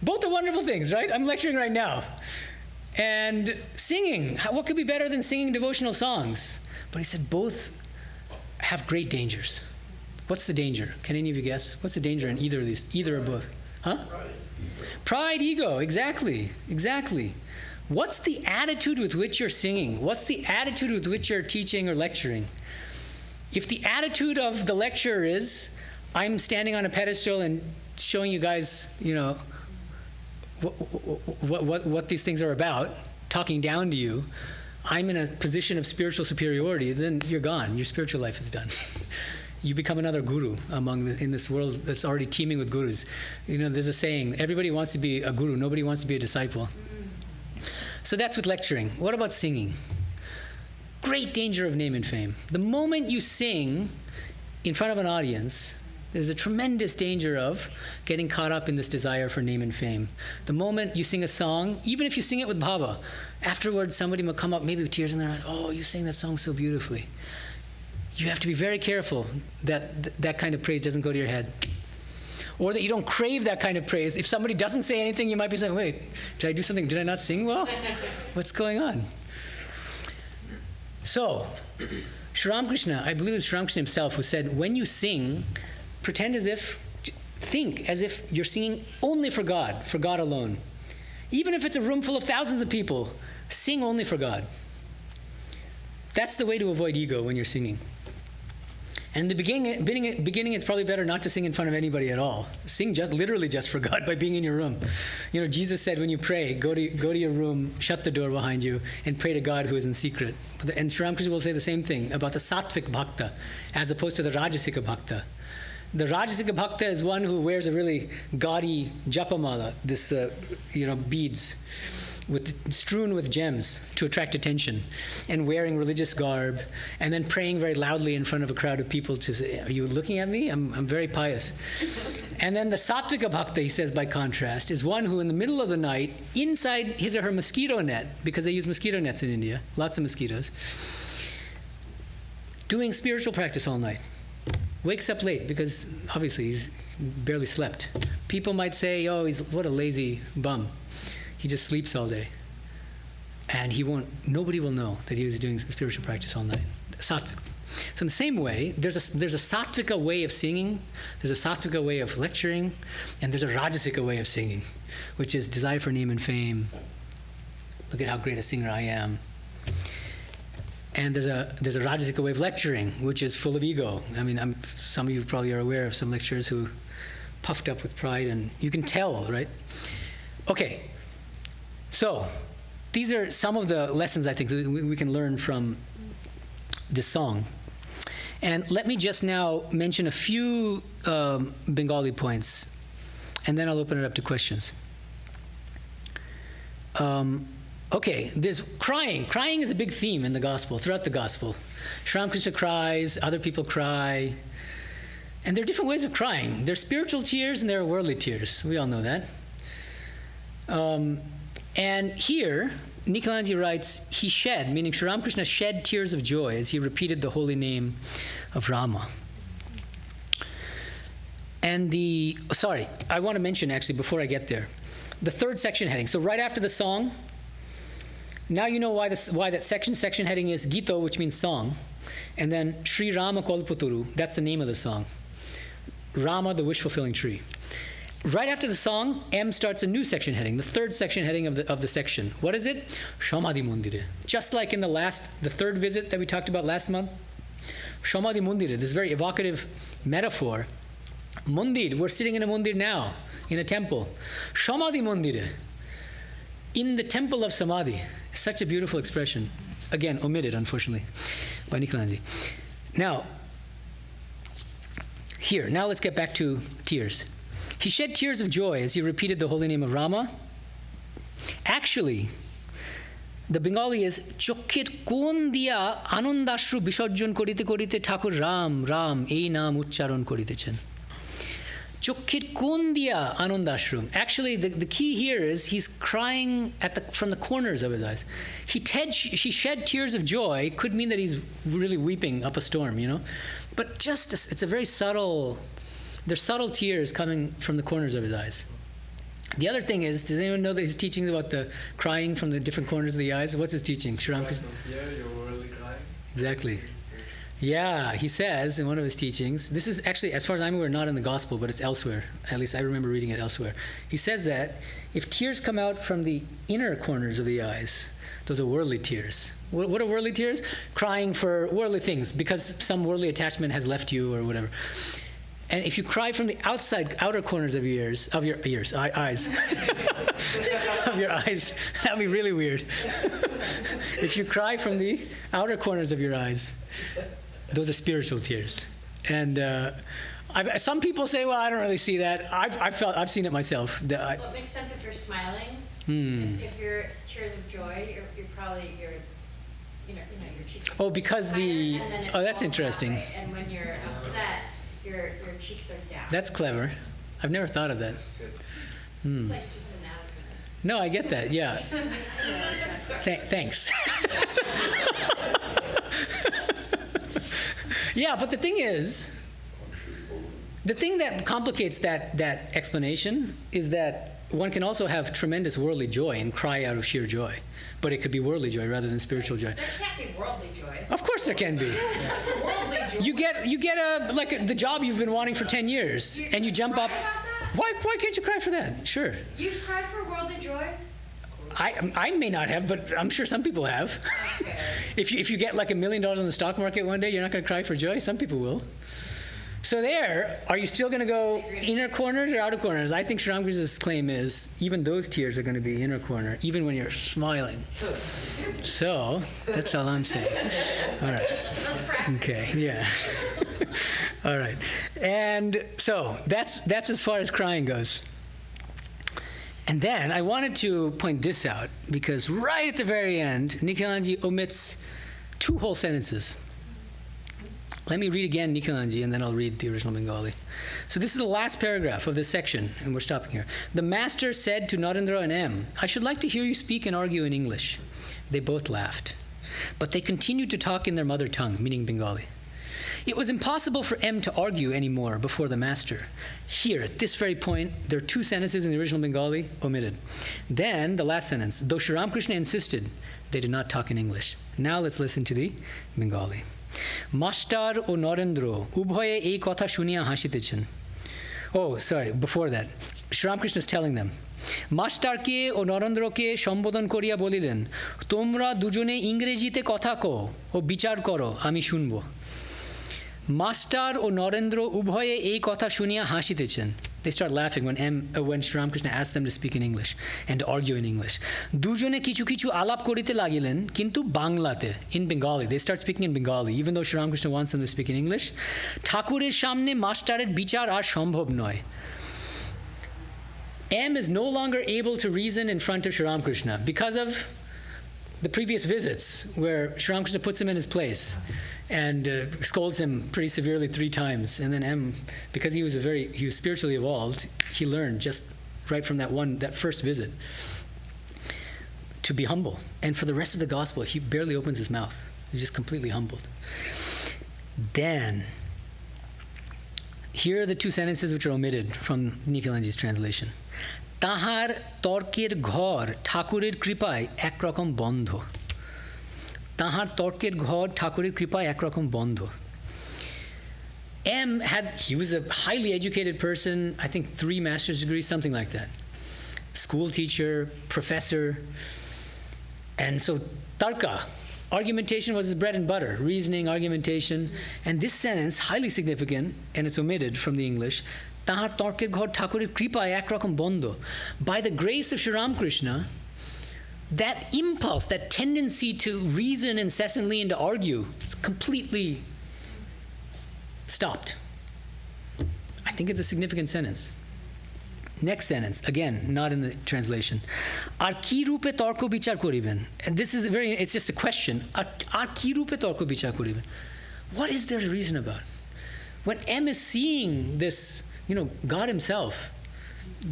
Both are wonderful things, right? I'm lecturing right now. And singing, what could be better than singing devotional songs? But he said both have great dangers. What's the danger? Can any of you guess? What's the danger in either of these? Either or both? Huh? Pride, ego, exactly. What's the attitude with which you're singing? What's the attitude with which you're teaching or lecturing? If the attitude of the lecturer is, I'm standing on a pedestal and showing you guys, what these things are about, talking down to you, I'm in a position of spiritual superiority, then you're gone. Your spiritual life is done. You become another guru in this world that's already teeming with gurus. There's a saying, everybody wants to be a guru, nobody wants to be a disciple. So that's with lecturing. What about singing? Great danger of name and fame. The moment you sing in front of an audience, there's a tremendous danger of getting caught up in this desire for name and fame. The moment you sing a song, even if you sing it with bhava, afterwards somebody will come up, maybe with tears in their eyes, oh, you sang that song so beautifully. You have to be very careful that that kind of praise doesn't go to your head. Or that you don't crave that kind of praise. If somebody doesn't say anything, you might be saying, wait, did I do something? Did I not sing well? What's going on? So, Sri Ramakrishna, I believe it was Sri Ramakrishna himself who said, when you sing, think as if you're singing only for God alone. Even if it's a room full of thousands of people, sing only for God. That's the way to avoid ego when you're singing. And in the beginning, it's probably better not to sing in front of anybody at all. Sing literally just for God by being in your room. Jesus said when you pray, go to your room, shut the door behind you, and pray to God who is in secret. And Sri Ramakrishna will say the same thing about the sattvic bhakta as opposed to the rajasika bhakta. The rajasika bhakta is one who wears a really gaudy japamala, this beads strewn with gems to attract attention, and wearing religious garb, and then praying very loudly in front of a crowd of people to say, are you looking at me? I'm very pious. And then the sattvika bhakta, he says by contrast, is one who in the middle of the night, inside his or her mosquito net, because they use mosquito nets in India, lots of mosquitoes, doing spiritual practice all night. Wakes up late because obviously he's barely slept. People might say, oh, what a lazy bum. He just sleeps all day. And nobody will know that he was doing spiritual practice all night. Sattvic. So in the same way, there's a sattvika way of singing, there's a sattvika way of lecturing, and there's a rajasika way of singing, which is desire for name and fame. Look at how great a singer I am. And there's a rajasika way of lecturing, which is full of ego. I mean, some of you probably are aware of some lecturers who puffed up with pride, and you can tell, right? Okay, so these are some of the lessons I think that we can learn from this song. And let me just now mention a few Bengali points, and then I'll open it up to questions. Okay, there's crying. Crying is a big theme in the gospel, throughout the gospel. Sri Ramakrishna cries, other people cry. And there are different ways of crying. There are spiritual tears and there are worldly tears. We all know that. And here, Nikhilanji writes, he shed, meaning Sri Ramakrishna shed tears of joy as he repeated the holy name of Rama. And I want to mention actually before I get there, the third section heading. So right after the song, now you know why that section heading is Gito, which means song, and then Sri Rama Kolputuru, that's the name of the song. Rama, the wish-fulfilling tree. Right after the song, M starts a new section heading, the third section heading of the section. What is it? Samadhi Mundire. Just like in the third visit that we talked about last month, Samadhi Mundire, this very evocative metaphor. Mundir, we're sitting in a mundir now. in a temple. Samadhi mondire. In the temple of Samadhi. Such a beautiful expression. Again, omitted, unfortunately, by Nikalanji. Now, let's get back to tears. He shed tears of joy as he repeated the holy name of Rama. Actually, the Bengali is Chokkhet kon dia anondashru bisarjon korite korite Thakur Ram Ram ei naam uchcharon koritechen. Chokkhet kon dia anondashru. Actually, the key here is he's crying from the corners of his eyes. He shed tears of joy. Could mean that he's really weeping up a storm, But it's a very subtle. There's subtle tears coming from the corners of his eyes. The other thing is, does anyone know that his teachings about the crying from the different corners of the eyes? What's his teaching? Sri Ramakrishna? Yeah, you're worldly crying. Exactly. Yeah, he says in one of his teachings, this is actually, as far as I'm aware, not in the gospel, but it's elsewhere. At least I remember reading it elsewhere. He says that if tears come out from the inner corners of the eyes, those are worldly tears. What are worldly tears? Crying for worldly things, because some worldly attachment has left you or whatever. And if you cry from the outer corners of your eyes, of your eyes, that would be really weird. If you cry from the outer corners of your eyes, those are spiritual tears. And some people say, well, I don't really see that. I've seen it myself. Well, it makes sense if you're smiling. If you're tears of joy, you're probably your cheeks. Oh, because that's interesting. Way. And when you're upset, your cheeks are down. That's clever. I've never thought of that. It's like just an anatomy. No, I get that. Yeah. Thanks. Yeah, but the thing is, the thing that complicates that explanation is that one can also have tremendous worldly joy and cry out of sheer joy, but it could be worldly joy rather than spiritual joy. There can't be worldly joy. Of course there can be. That's worldly joy. You get the job you've been wanting for 10 years, and you jump up. About that? Why can't you cry for that? Sure. You've cried for worldly joy? I may not have, but I'm sure some people have. Okay. If you get like $1 million on the stock market one day, you're not going to cry for joy. Some people will. So are you still going to go inner corners or outer corners? I think Sri Ramakrishna's claim is even those tears are going to be inner corner, even when you're smiling. So that's all I'm saying. All right. Let's practice. Okay. Yeah. All right. And so that's as far as crying goes. And then I wanted to point this out because right at the very end, Nikhilanji omits 2 whole sentences. Let me read again Nikhilanji, and then I'll read the original Bengali. So this is the last paragraph of this section, and we're stopping here. The master said to Narendra and M, "I should like to hear you speak and argue in English." They both laughed. But they continued to talk in their mother tongue, meaning Bengali. It was impossible for M to argue anymore before the master. Here, at this very point, there are 2 sentences in the original Bengali omitted. Then, the last sentence, though Sri Ramakrishna insisted, they did not talk in English. Now let's listen to the Bengali. Master o Narendra, ubhaye ei kotha shuniya hasitechen. Oh, sorry, before that. Sri Ramakrishna is telling them, মাস্টারকে ও নরেন্দ্রকে সম্বোধন করিয়া বলিলেন, তোমরা দুজনে ইংরেজিতে কথা কও ও বিচার করো, আমি শুনবো। মাস্টার ও নরেন্দ্র উভয়ে এই কথা শুনিয়া হাসিতেছেন. They start laughing when Sri Ramakrishna asked them to speak in English and to argue in English. দুজনে কিছু কিছু আলাপ করিতে লাগিলেন, কিন্তু বাংলাতে, in Bengali. They start speaking in Bengali, even though Sri Ramakrishna wants them to speak in English. ঠাকুরের সামনে মাস্টারের বিচার আর সম্ভব নয়. M is no longer able to reason in front of Sri Ramakrishna because of the previous visits where Sri Ramakrishna puts him in his place and scolds him pretty severely 3 times. And then M, because he was spiritually evolved, he learned just right from that first visit to be humble. And for the rest of the gospel, he barely opens his mouth. He's just completely humbled. Then, here are the 2 sentences which are omitted from Nikhilanji's translation. তাহার তর্কের ঘর ঠাকুরের কৃপায় একরকম বন্ধ. তাহার তর্কের ঘর ঠাকুরের কৃপায় একরকম বন্ধ. He was a highly educated person, I think 3 master's degrees, something like that. School teacher, professor. And so tarka, argumentation was his bread and butter, reasoning, argumentation. And this sentence, highly significant, and it's omitted from the English, তাহার তর্কের ঘর ঠাকুরের কৃপায় একরকম বন্ধ. By the grace of Sri Ramakrishna, that impulse, that tendency to reason incessantly and to argue is completely stopped. I think it's a significant sentence. Next sentence, again, not in the translation. Ar ki rupe torko bichar koriben. And this is it's just a question. Ar ki rupe torko bichar koriben. What is there to reason about? When M is seeing this, God himself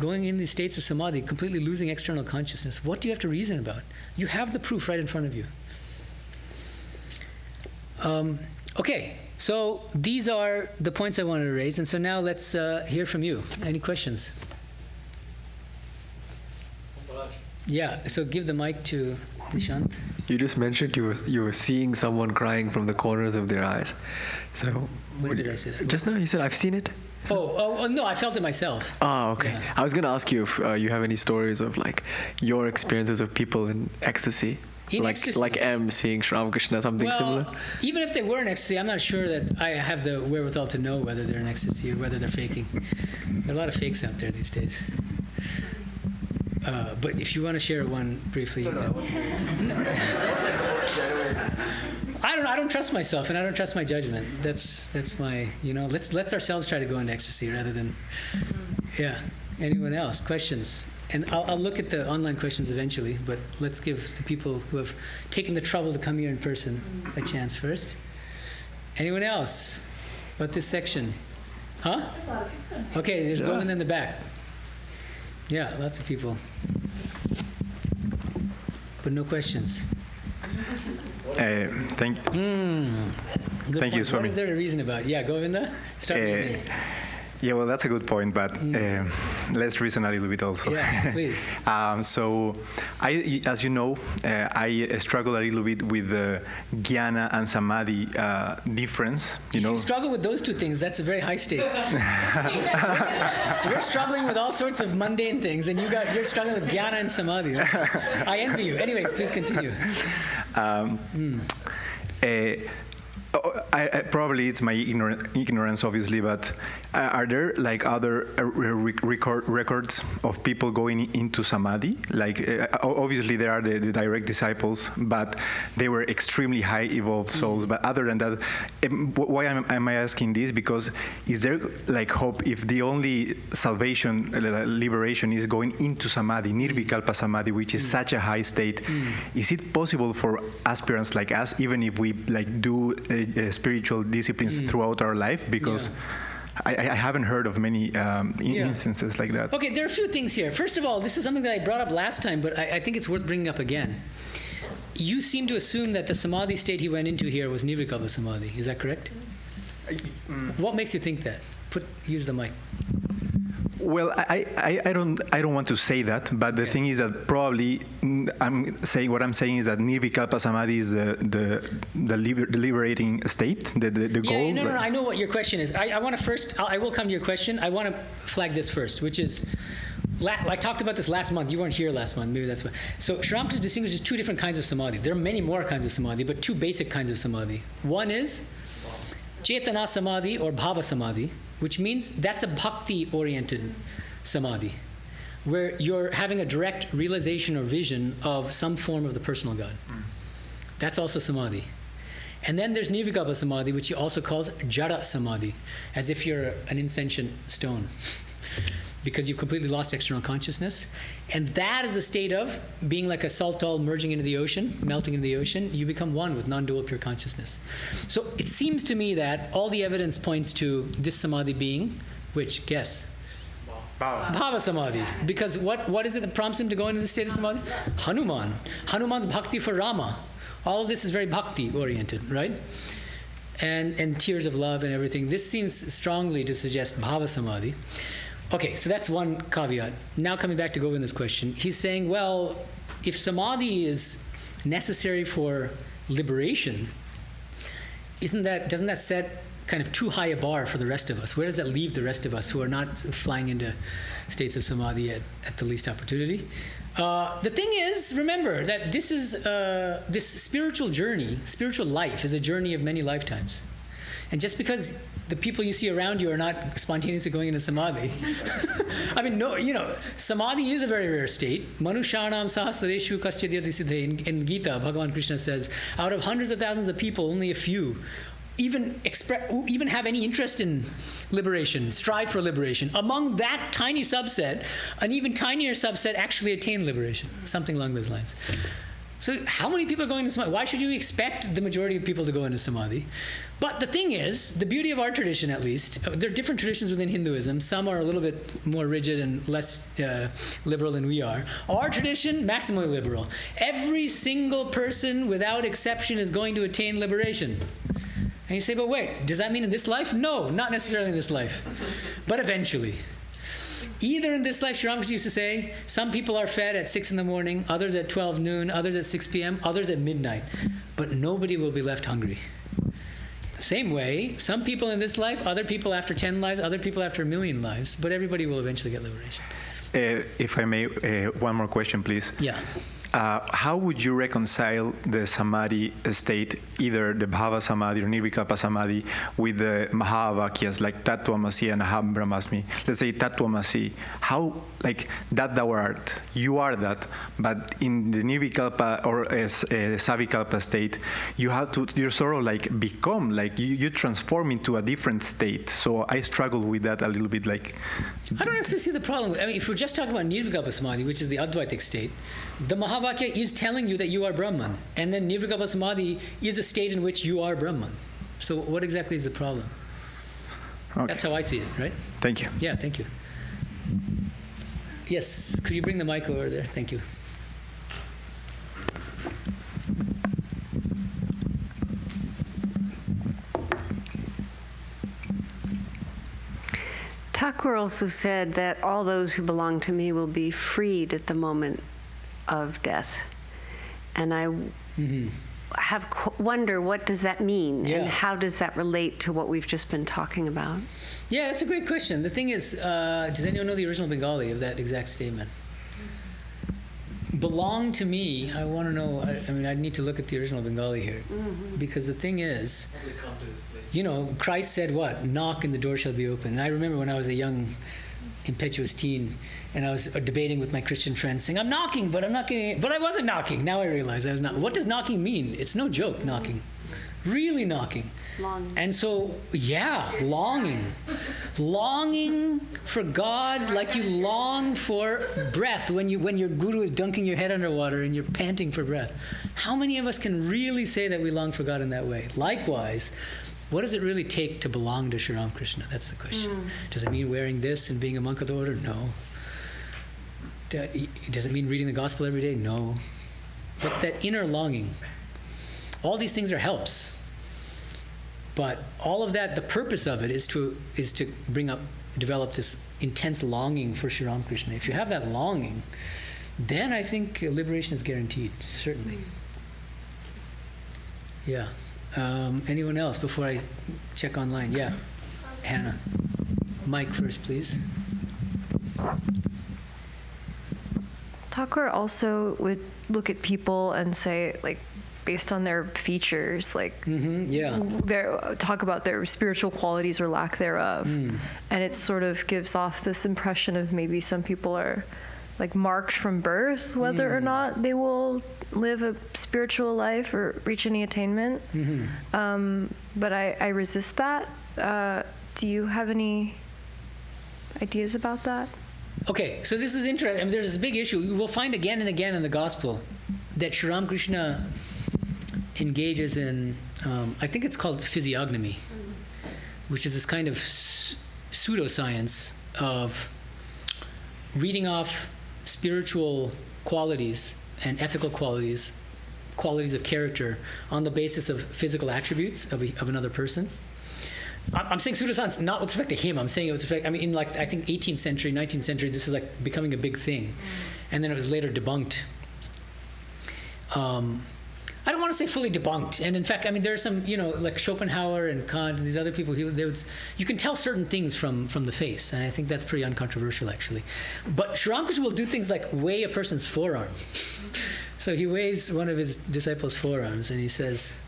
going in these states of samadhi, completely losing external consciousness, what do you have to reason about? You have the proof right in front of you. Okay, so these are the points I wanted to raise, and so now let's hear from you. Any questions? Yeah, so give the mic to Nishant. You just mentioned you were seeing someone crying from the corners of their eyes. So When did I say that? just now you said I've seen it. Oh, no, I felt it myself. Ah, okay. Yeah. I was going to ask you if you have any stories of like your experiences of people in ecstasy. In like, ecstasy? Like M seeing Sri Ramakrishna, something similar. Even if they were in ecstasy, I'm not sure that I have the wherewithal to know whether they're in ecstasy or whether they're faking. There are a lot of fakes out there these days. But if you want to share one briefly. I don't trust myself, and I don't trust my judgment. That's my, let's ourselves try to go into ecstasy rather than, yeah. Anyone else? Questions? And I'll look at the online questions eventually, but let's give the people who have taken the trouble to come here in person a chance first. Anyone else about this section? Huh? Okay, there's Govind in the back. Yeah, lots of people. But no questions. Thank you, Swami. What is there to reason about? Yeah, Govinda, start reasoning. Yeah, well, that's a good point, but let's reason a little bit also. Yes, please. So, as you know, I struggle a little bit with the jnana and samadhi difference. If you struggle with those two things, that's a very high state. You're struggling with all sorts of mundane things, and you're struggling with jnana and samadhi. I envy you. Anyway, please continue. Probably it's my ignorance, obviously, but are there like other records of people going into samadhi? Like, obviously there are the direct disciples, but they were extremely high evolved souls. But other than that, why am I asking this? Because is there like hope if the only salvation, liberation is going into samadhi, nirvikalpa samadhi, which is such a high state? Is it possible for aspirants like us, even if we like do spiritual disciplines throughout our life? Because I haven't heard of many instances like that. Okay, there are a few things here. First of all, this is something that I brought up last time, but I think it's worth bringing up again. You seem to assume that the samadhi state he went into here was nirvikalpa samadhi. Is that correct? What makes you think that? Use the mic. Well, I don't want to say that, but the thing is that probably what I'm saying is that nirvikalpa samadhi is the liberating state, the goal. Yeah, no, I know what your question is. I want to first, I will come to your question. I want to flag this first, which is, I talked about this last month. You weren't here last month. Maybe that's why. So Sri Ramakrishna distinguishes two different kinds of samadhi. There are many more kinds of samadhi, but two basic kinds of samadhi. One is Chetana samadhi or bhava samadhi, which means that's a bhakti-oriented samadhi, where you're having a direct realization or vision of some form of the personal God. That's also samadhi. And then there's nirvikalpa samadhi, which he also calls jada samadhi, as if you're an insentient stone, because you've completely lost external consciousness. And that is a state of being like a saltol merging into the ocean, melting into the ocean. You become one with non-dual pure consciousness. So it seems to me that all the evidence points to this samadhi being, which, guess? Bhava samadhi. Because what is it that prompts him to go into the state of samadhi? Hanuman. Hanuman's bhakti for Rama. All of this is very bhakti oriented, right? And tears of love and everything. This seems strongly to suggest bhava samadhi. Okay, so that's one caveat. Now coming back to Govinda's question, he's saying, well, if samadhi is necessary for liberation, doesn't that set kind of too high a bar for the rest of us? Where does that leave the rest of us who are not flying into states of samadhi at the least opportunity? The thing is, remember that this spiritual journey, spiritual life is a journey of many lifetimes. And just because the people you see around you are not spontaneously going into samadhi, I mean, no, samadhi is a very rare state. Manushanam sahasrareshu kaschyadyati siddhe. In Gita, Bhagavan Krishna says, out of hundreds of thousands of people, only a few even have any interest in liberation, strive for liberation. Among that tiny subset, an even tinier subset actually attain liberation, something along those lines. So how many people are going into samadhi? Why should you expect the majority of people to go into samadhi? But the thing is, the beauty of our tradition, at least, there are different traditions within Hinduism. Some are a little bit more rigid and less liberal than we are. Our tradition, maximally liberal. Every single person, without exception, is going to attain liberation. And you say, but wait, does that mean in this life? No, not necessarily in this life, but eventually. Either in this life, Sri Ramakrishna used to say, some people are fed at 6 in the morning, others at 12 noon, others at 6 p.m., others at midnight, but nobody will be left hungry. Same way, some people in this life, other people after 10 lives, other people after 1 million lives, but everybody will eventually get liberation. If I may, one more question, please. Yeah. How would you reconcile the samadhi state, either the bhava samadhi or nirvikalpa samadhi, with the mahavākyas like tattvamasi and aham brahmasmi? Let's say tattvamasi. How, like, that thou art, you are that, but in the nirvikalpa or savikalpa state, you have to, you're sort of like become, like you transform into a different state. So I struggle with that a little bit. Like, I don't necessarily see the problem. I mean, if we're just talking about nirvikalpa samadhi, which is the Advaitic state, the Mahavakya is telling you that you are Brahman. And then nirvikalpa samadhi is a state in which you are Brahman. So what exactly is the problem? okay. That's how I see it, right? Thank you. Yeah, thank you. Yes, could you bring the mic over there? Thank you. Thakur also said that all those who belong to me will be freed at the moment of death. And I wonder, what does that mean? Yeah. And how does that relate to what we've just been talking about? Yeah, that's a great question. The thing is, does anyone know the original Bengali of that exact statement? Belong to me, I want to know, I mean, I'd need to look at the original Bengali here. Because the thing is, Christ said what? Knock and the door shall be open. And I remember when I was a young, impetuous teen, and I was debating with my Christian friends, saying, I'm knocking, but I'm not getting, but I wasn't knocking. Now I realize I was not. What does knocking mean? It's no joke, knocking. Really knocking. Longing. And so, yeah, longing. Longing for God like you long for breath when your guru is dunking your head underwater and you're panting for breath. How many of us can really say that we long for God in that way? Likewise, what does it really take to belong to Sri Ramakrishna? That's the question. Does it mean wearing this and being a monk of the order? No. Does it mean reading the gospel every day? No. But that inner longing, all these things are helps. But all of that, the purpose of it is to develop this intense longing for Sri Ramakrishna. If you have that longing, then I think liberation is guaranteed, certainly. Yeah. Anyone else before I check online? Yeah. Hannah. Mike first, please. Thakur also would look at people and say, like, based on their features, like, talk about their spiritual qualities or lack thereof. And it sort of gives off this impression of maybe some people are like marked from birth, whether or not they will live a spiritual life or reach any attainment. But I resist that. Do you have any ideas about that? Okay, so this is interesting. I mean, there's this big issue. We'll find again and again in the gospel that Sri Ramakrishna engages in, I think it's called physiognomy, which is this kind of pseudoscience of reading off spiritual qualities and ethical qualities of character on the basis of physical attributes of another person. I'm saying pseudoscience not with respect to him. I'm saying it with respect, I mean, in like, I think 18th century, 19th century, this is like becoming a big thing. And then it was later debunked. I don't want to say fully debunked. And in fact, I mean, there are some, like Schopenhauer and Kant and these other people, you can tell certain things from the face. And I think that's pretty uncontroversial, actually. But Sri Ramakrishna will do things like weigh a person's forearm. So he weighs one of his disciples' forearms and he says,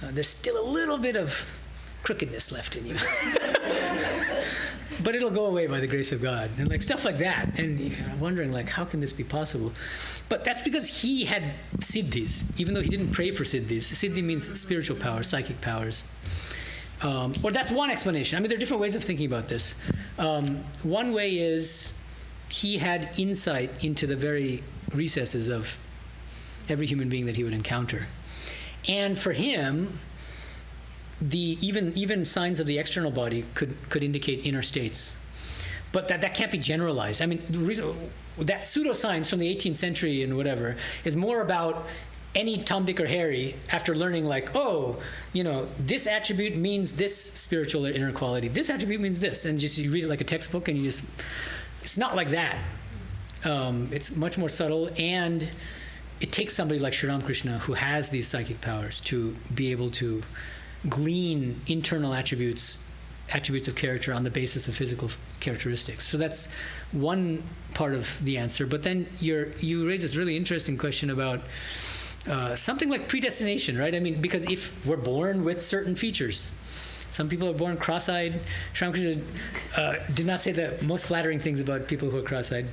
there's still a little bit of crookedness left in you. But it'll go away by the grace of God. And like stuff like that. And I'm wondering, like, how can this be possible? But that's because he had siddhis, even though he didn't pray for siddhis. Siddhi means spiritual powers, psychic powers. Or that's one explanation. I mean, there are different ways of thinking about this. One way is he had insight into the very recesses of every human being that he would encounter. And for him, even signs of the external body could indicate inner states. But that can't be generalized. I mean, the reason, that pseudoscience from the 18th century and whatever is more about any Tom, Dick, or Harry after learning, like, oh, this attribute means this spiritual or inner quality. This attribute means this. And just you read it like a textbook and it's not like that. It's much more subtle, and it takes somebody like Sri Ramakrishna who has these psychic powers to be able to glean internal attributes of character on the basis of physical characteristics. So that's one part of the answer. But then you raise this really interesting question about something like predestination, right? I mean, because if we're born with certain features, some people are born cross-eyed. Sri Ramakrishna did not say the most flattering things about people who are cross-eyed.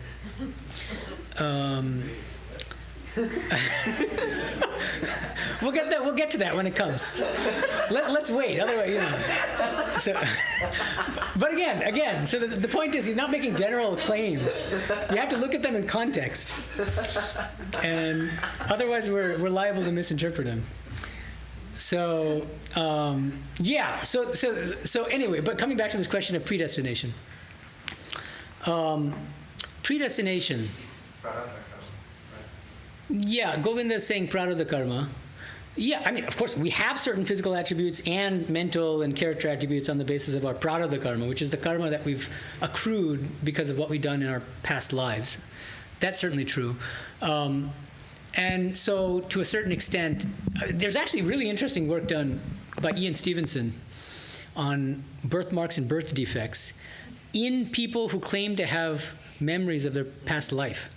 We'll get to that when it comes. Let's wait. Otherwise, So, but again. So the point is, he's not making general claims. You have to look at them in context, and otherwise, we're liable to misinterpret him. So So anyway, but coming back to this question of predestination. Predestination. Yeah, Govinda is saying prarabdha karma. Yeah, I mean, of course, we have certain physical attributes and mental and character attributes on the basis of our prarabdha karma, which is the karma that we've accrued because of what we've done in our past lives. That's certainly true. And so, to a certain extent, there's actually really interesting work done by Ian Stevenson on birthmarks and birth defects in people who claim to have memories of their past life.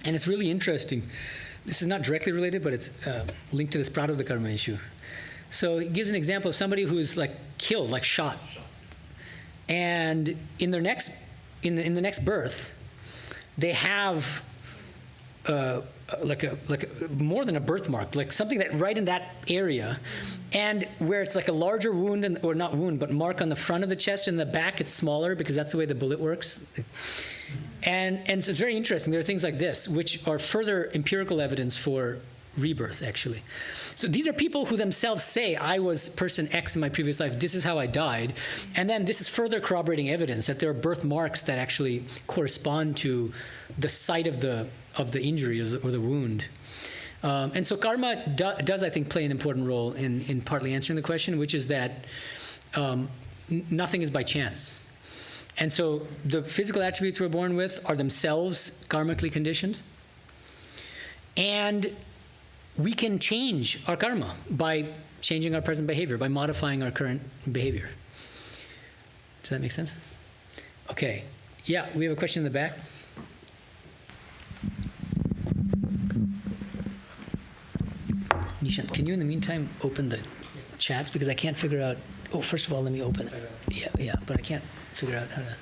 And it's really interesting. This is not directly related, but it's linked to this prarabdha karma issue. So he gives an example of somebody who's like killed, like shot. And in their next, in the next birth, they have like more than a birthmark, like something that right in that area, and where it's like a larger wound, or not wound, but mark on the front of the chest, and the back it's smaller because that's the way the bullet works. And so it's very interesting. There are things like this, which are further empirical evidence for rebirth, actually. So these are people who themselves say, I was person X in my previous life, this is how I died. And then this is further corroborating evidence that there are birthmarks that actually correspond to the site of the injury or the wound. And so karma does, I think, play an important role in partly answering the question, which is that nothing is by chance. And so the physical attributes we're born with are themselves karmically conditioned. And we can change our karma by changing our present behavior, by modifying our current behavior. Does that make sense? Okay. Yeah, we have a question in the back. Nishant, can you in the meantime open the chats? Because I can't figure out, first of all, let me open it. Yeah, but I can't figure out how to,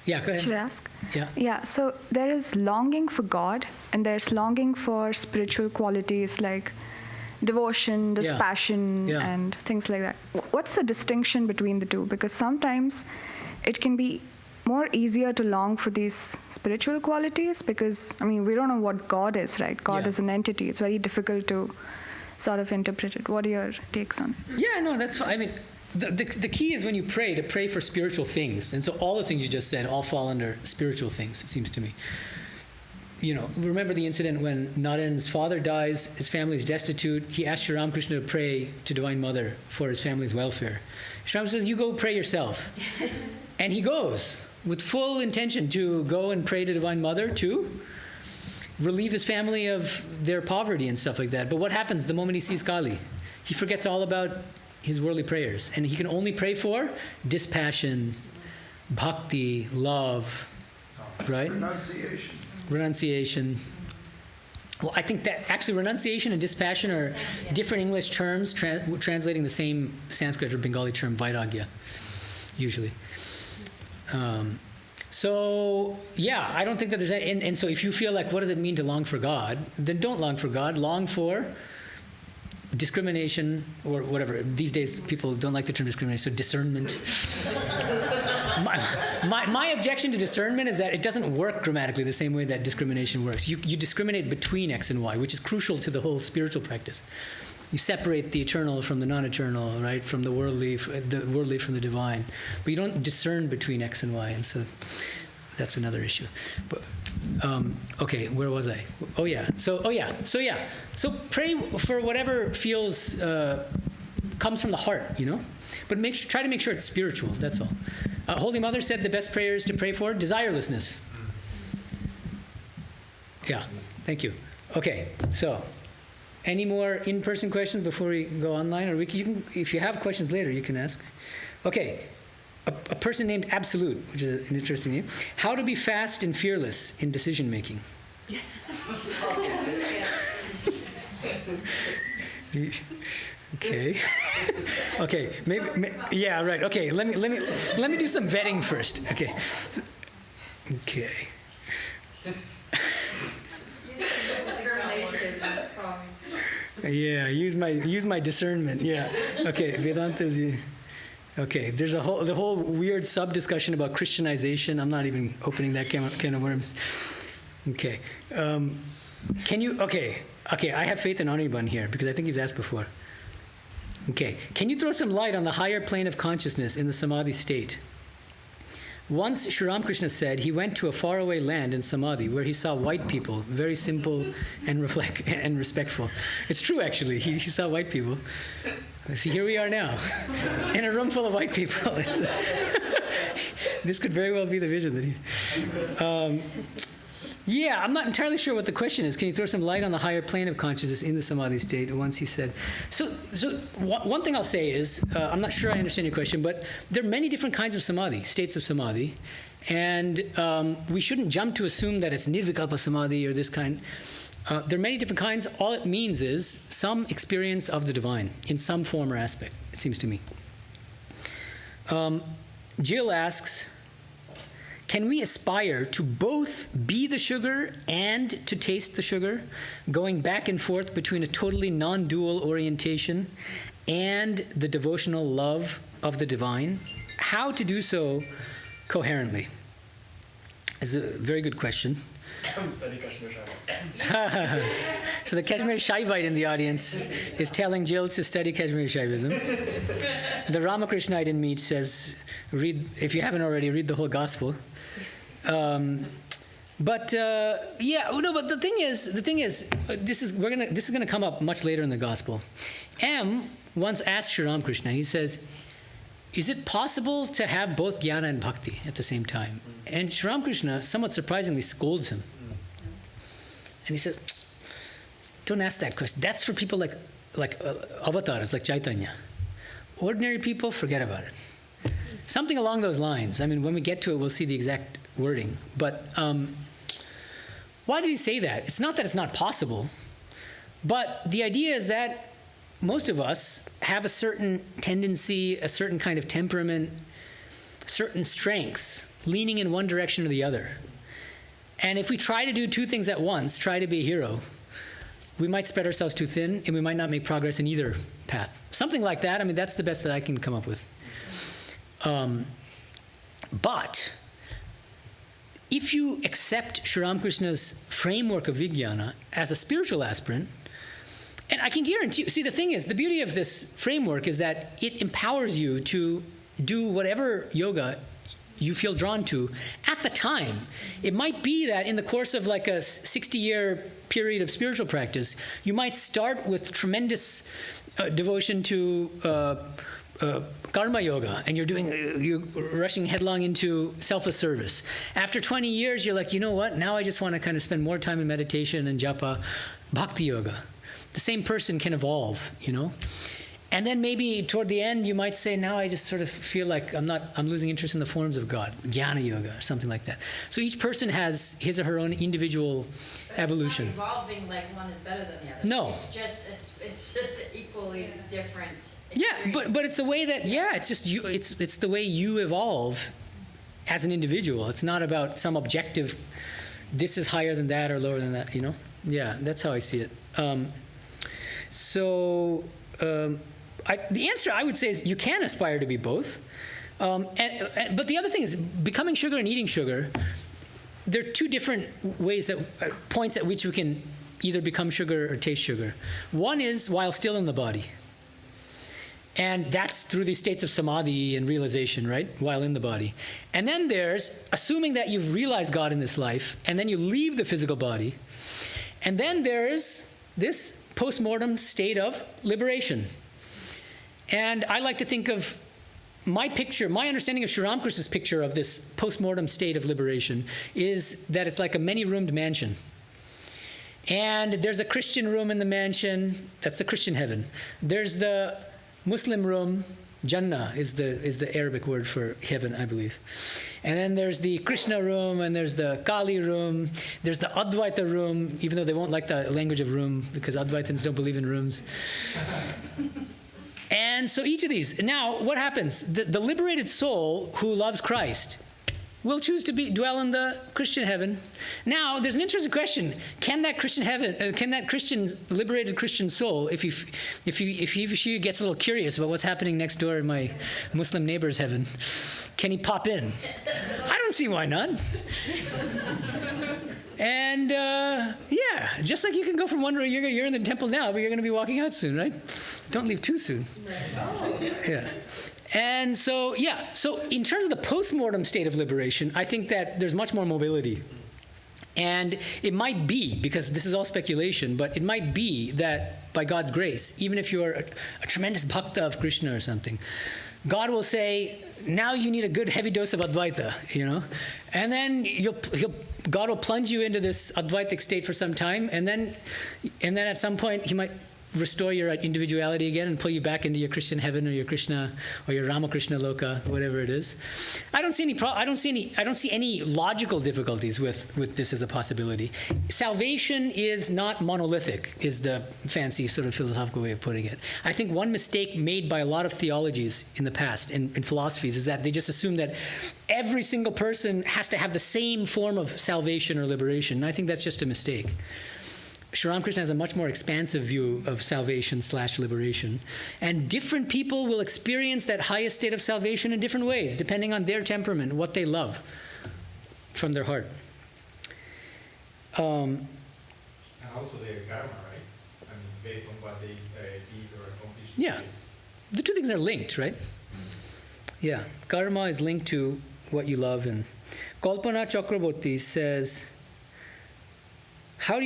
Yeah, go ahead. Should I ask? Yeah. Yeah, so there is longing for God, and there's longing for spiritual qualities like devotion, dispassion, and things like that. What's the distinction between the two? Because sometimes it can be more easier to long for these spiritual qualities because, I mean, we don't know what God is, right? God is an entity. It's very difficult to sort of interpret it. What are your takes on it? Yeah, no, that's fine. I mean, the key is when you pray to pray for spiritual things. And so all the things you just said all fall under spiritual things, it seems to me. Remember the incident when Naren's father dies, his family is destitute. He asks Sri Ramakrishna to pray to Divine Mother for his family's welfare. Sri Ramakrishna says, you go pray yourself. And he goes with full intention to go and pray to Divine Mother to relieve his family of their poverty and stuff like that. But what happens the moment he sees Kali? He forgets all about his worldly prayers. And he can only pray for dispassion, bhakti, love, right? Renunciation. Well, I think that actually renunciation and dispassion are different English terms translating the same Sanskrit or Bengali term, vairagya, usually. So, yeah, I don't think that there's any, and so if you feel like, what does it mean to long for God? Then don't long for God. Long for discrimination or whatever. These days, people don't like the term discrimination, so discernment. My objection to discernment is that it doesn't work grammatically the same way that discrimination works. You discriminate between X and Y, which is crucial to the whole spiritual practice. You separate the eternal from the non-eternal, right? From the worldly from the divine. But you don't discern between X and Y, and so that's another issue. But okay, where was I? So pray for whatever feels comes from the heart, you know. But try to make sure it's spiritual. That's all. Holy Mother said the best prayers to pray for desirelessness. Yeah, thank you. Okay, so. Any more in-person questions before we go online? Or you can, if you have questions later, you can ask. Okay, a person named Absolute, which is an interesting name. How to be fast and fearless in decision-making. Okay. Okay, maybe, yeah, right. Okay, let me do some vetting first. Okay. Okay. Yeah, use my discernment. Yeah. Okay, Vedanta's. Okay, there's the whole weird sub-discussion about Christianization. I'm not even opening that can of worms. Okay. Can you? Okay. I have faith in Anirban here because I think he's asked before. Okay. Can you throw some light on the higher plane of consciousness in the Samadhi state? Once, Sri Ramakrishna said he went to a faraway land in Samadhi where he saw white people, very simple and respectful. It's true, actually. He saw white people. See, here we are now, in a room full of white people. This could very well be the vision that he... Yeah, I'm not entirely sure what the question is. Can you throw some light on the higher plane of consciousness in the Samadhi state? Once he said... So one thing I'll say is, I'm not sure I understand your question, but there are many different kinds of Samadhi, states of Samadhi, and we shouldn't jump to assume that it's Nirvikalpa Samadhi or this kind. There are many different kinds. All it means is some experience of the divine in some form or aspect, it seems to me. Jill asks, can we aspire to both be the sugar and to taste the sugar, going back and forth between a totally non-dual orientation and the devotional love of the divine? How to do so coherently? Is a very good question. Study Kashmir Shaiva. So the Kashmir Shaivite in the audience is telling Jill to study Kashmir Shaivism. The Ramakrishnaite in me says, read, if you haven't already, read the whole gospel. But the thing is, this is gonna come up much later in the gospel. M once asked Sri Ramakrishna, he says, is it possible to have both jnana and bhakti at the same time? And Sri Ramakrishna, somewhat surprisingly, scolds him. And he says, don't ask that question. That's for people like avatars, like Chaitanya. Ordinary people, forget about it. Something along those lines. I mean, when we get to it, we'll see the exact wording. But why did he say that? It's not that it's not possible, but the idea is that most of us have a certain tendency, a certain kind of temperament, certain strengths, leaning in one direction or the other. And if we try to do two things at once, try to be a hero, we might spread ourselves too thin, and we might not make progress in either path. Something like that. I mean, that's the best that I can come up with. But if you accept Sri Ramakrishna's framework of vijnana as a spiritual aspirant, and I can guarantee you, see, the thing is, the beauty of this framework is that it empowers you to do whatever yoga you feel drawn to at the time. It might be that in the course of like a 60-year period of spiritual practice, you might start with tremendous devotion to karma yoga, and you're rushing headlong into selfless service. After 20 years, you're like, you know what? Now I just want to kind of spend more time in meditation and japa, bhakti yoga. The same person can evolve, you know? And then maybe toward the end, you might say, now I just sort of feel like I'm losing interest in the forms of God, jnana yoga, or something like that. So each person has his or her own individual evolution. It's not evolving like one is better than the other. No. It's just an equally different Yeah, experience. but it's the way that, it's just you, it's the way you evolve as an individual. It's not about some objective, this is higher than that or lower than that, you know? Yeah, that's how I see it. The answer I would say is you can aspire to be both. But the other thing is, becoming sugar and eating sugar, there are two different ways points at which we can either become sugar or taste sugar. One is while still in the body. And that's through these states of samadhi and realization, right? While in the body. And then there's assuming that you've realized God in this life, and then you leave the physical body. And then there's this post-mortem state of liberation. And I like to think of my understanding of Sri Ramakrishna's picture of this post-mortem state of liberation is that it's like a many-roomed mansion. And there's a Christian room in the mansion, that's the Christian heaven. There's the Muslim room, Jannah is the Arabic word for heaven, I believe. And then there's the Krishna room, and there's the Kali room, there's the Advaita room, even though they won't like the language of room, because Advaitans don't believe in rooms. And so each of these. Now, what happens? The liberated soul who loves Christ will choose to dwell in the Christian heaven. Now, there's an interesting question: can that Christian heaven, can that liberated Christian soul, if she gets a little curious about what's happening next door in my Muslim neighbor's heaven, can he pop in? I don't see why not. And just like you can go from one room, you're in the temple now, but you're going to be walking out soon, right? Don't leave too soon. Yeah. And so in terms of the post-mortem state of liberation, I think that there's much more mobility. And it might be, because this is all speculation, but it might be that by God's grace, even if you're a tremendous bhakta of Krishna or something, God will say, now you need a good heavy dose of Advaita, you know? And then God will plunge you into this Advaitic state for some time, and then at some point he might restore your individuality again and pull you back into your Christian heaven or your Krishna or your Ramakrishna loka, whatever it is. I don't see any logical difficulties with this as a possibility. Salvation is not monolithic, is the fancy sort of philosophical way of putting it. I think one mistake made by a lot of theologies in the past and philosophies is that they just assume that every single person has to have the same form of salvation or liberation. And I think that's just a mistake. Sri Ramakrishna has a much more expansive view of salvation/liberation. And different people will experience that highest state of salvation in different ways, depending on their temperament, what they love from their heart. And also their karma, right? I mean, based on what they did or accomplished. Yeah. The two things are linked, right? Yeah. Karma is linked to what you love. And Kalpana Chakraborty says, How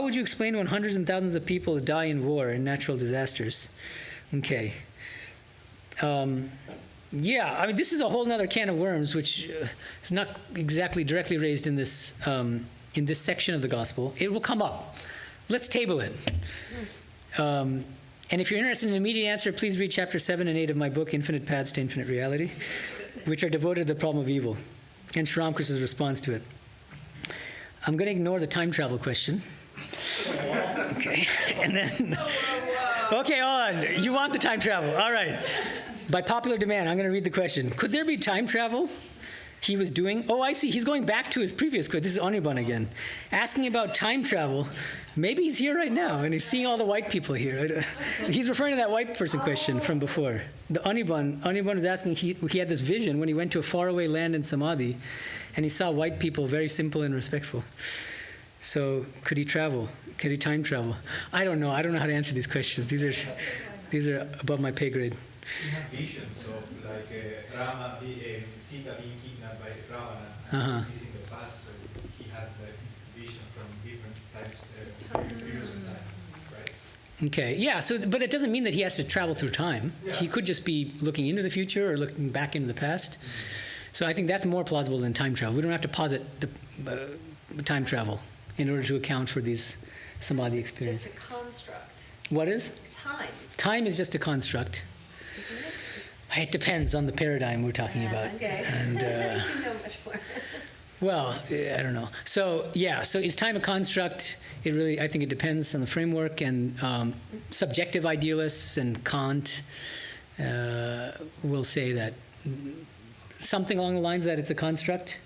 would you explain when hundreds and thousands of people die in war and natural disasters? Okay. This is a whole other can of worms, which is not exactly directly raised in this section of the gospel. It will come up. Let's table it. And if you're interested in an immediate answer, please read chapter 7 and 8 of my book, Infinite Paths to Infinite Reality, which are devoted to the problem of evil and Sri Ramakrishna's response to it. I'm going to ignore the time travel question. Okay. And then, okay, on. You want the time travel. All right. By popular demand, I'm going to read the question. Could there be time travel? He was doing, I see. He's going back to his previous question. This is Anirban again. Asking about time travel. Maybe he's here right now and he's seeing all the white people here. He's referring to that white person question from before. The Anirban was asking, he had this vision when he went to a faraway land in Samadhi and he saw white people very simple and respectful. So could he travel? Could he time travel? I don't know. I don't know how to answer these questions. These are above my pay grade. He had visions of like Sita being kidnapped by Ravana. He's in the past, so he had like vision from different types of experience of time, right? Okay, yeah. But it doesn't mean that he has to travel through time. Yeah. He could just be looking into the future or looking back into the past. Mm-hmm. So I think that's more plausible than time travel. We don't have to posit the time travel in order to account for these samadhi experiences. Just a construct. What is? It's time? Time is just a construct. Isn't it? It depends on the paradigm we're talking about. Okay. And, you know much more. well, I don't know. So yeah, so is time a construct? It really, I think it depends on the framework, and subjective idealists and Kant will say that something along the lines that it's a construct.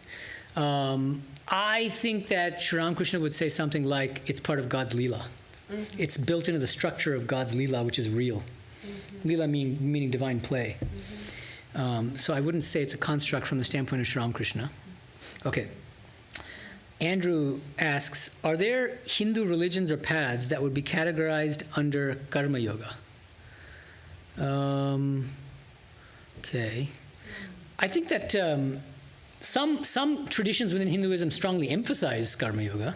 I think that Sri Ramakrishna would say something like it's part of God's Leela. Mm-hmm. It's built into the structure of God's Leela, which is real. Mm-hmm. Leela meaning divine play. Mm-hmm. So I wouldn't say it's a construct from the standpoint of Sri Ramakrishna. Okay. Andrew asks, are there Hindu religions or paths that would be categorized under Karma Yoga? Okay. I think that some traditions within Hinduism strongly emphasize Karma Yoga,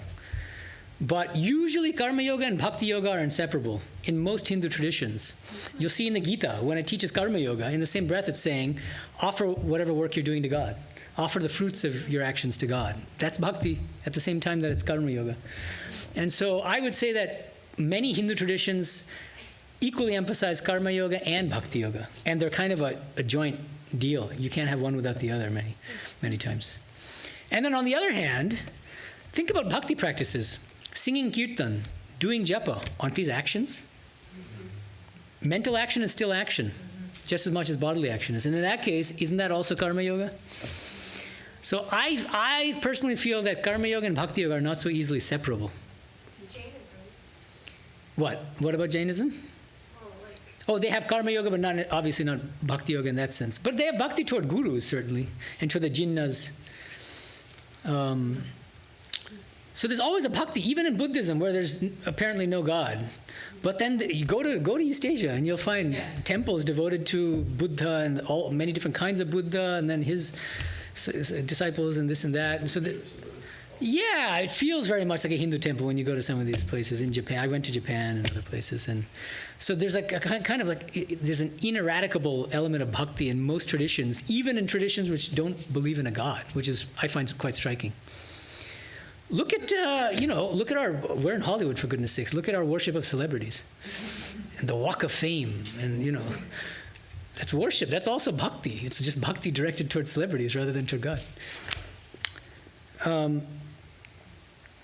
but usually Karma Yoga and Bhakti Yoga are inseparable in most Hindu traditions. You'll see in the Gita, when it teaches Karma Yoga, in the same breath it's saying, offer whatever work you're doing to God. Offer the fruits of your actions to God. That's Bhakti at the same time that it's Karma Yoga. And so I would say that many Hindu traditions equally emphasize Karma Yoga and Bhakti Yoga. And they're kind of a joint deal. You can't have one without the other many times. And then on the other hand, think about Bhakti practices. Singing kirtan, doing japa, aren't these actions? Mental action is still action, just as much as bodily action is. And in that case, isn't that also Karma Yoga? So I personally feel that Karma Yoga and Bhakti Yoga are not so easily separable. Jainism. What? What about Jainism? Oh, they have Karma Yoga, but obviously not Bhakti Yoga in that sense. But they have Bhakti toward gurus, certainly, and toward the jinnas. So there's always a Bhakti, even in Buddhism, where there's apparently no God. But then you go to East Asia, and you'll find temples devoted to Buddha and many different kinds of Buddha, and then his disciples and this and that. And so yeah, it feels very much like a Hindu temple when you go to some of these places in Japan. I went to Japan and other places, and so there's like a kind of like there's an ineradicable element of bhakti in most traditions, even in traditions which don't believe in a god, which is I find quite striking. Look at we're in Hollywood, for goodness sakes. Look at our worship of celebrities and the Walk of Fame, and that's worship. That's also bhakti. It's just bhakti directed towards celebrities rather than toward God.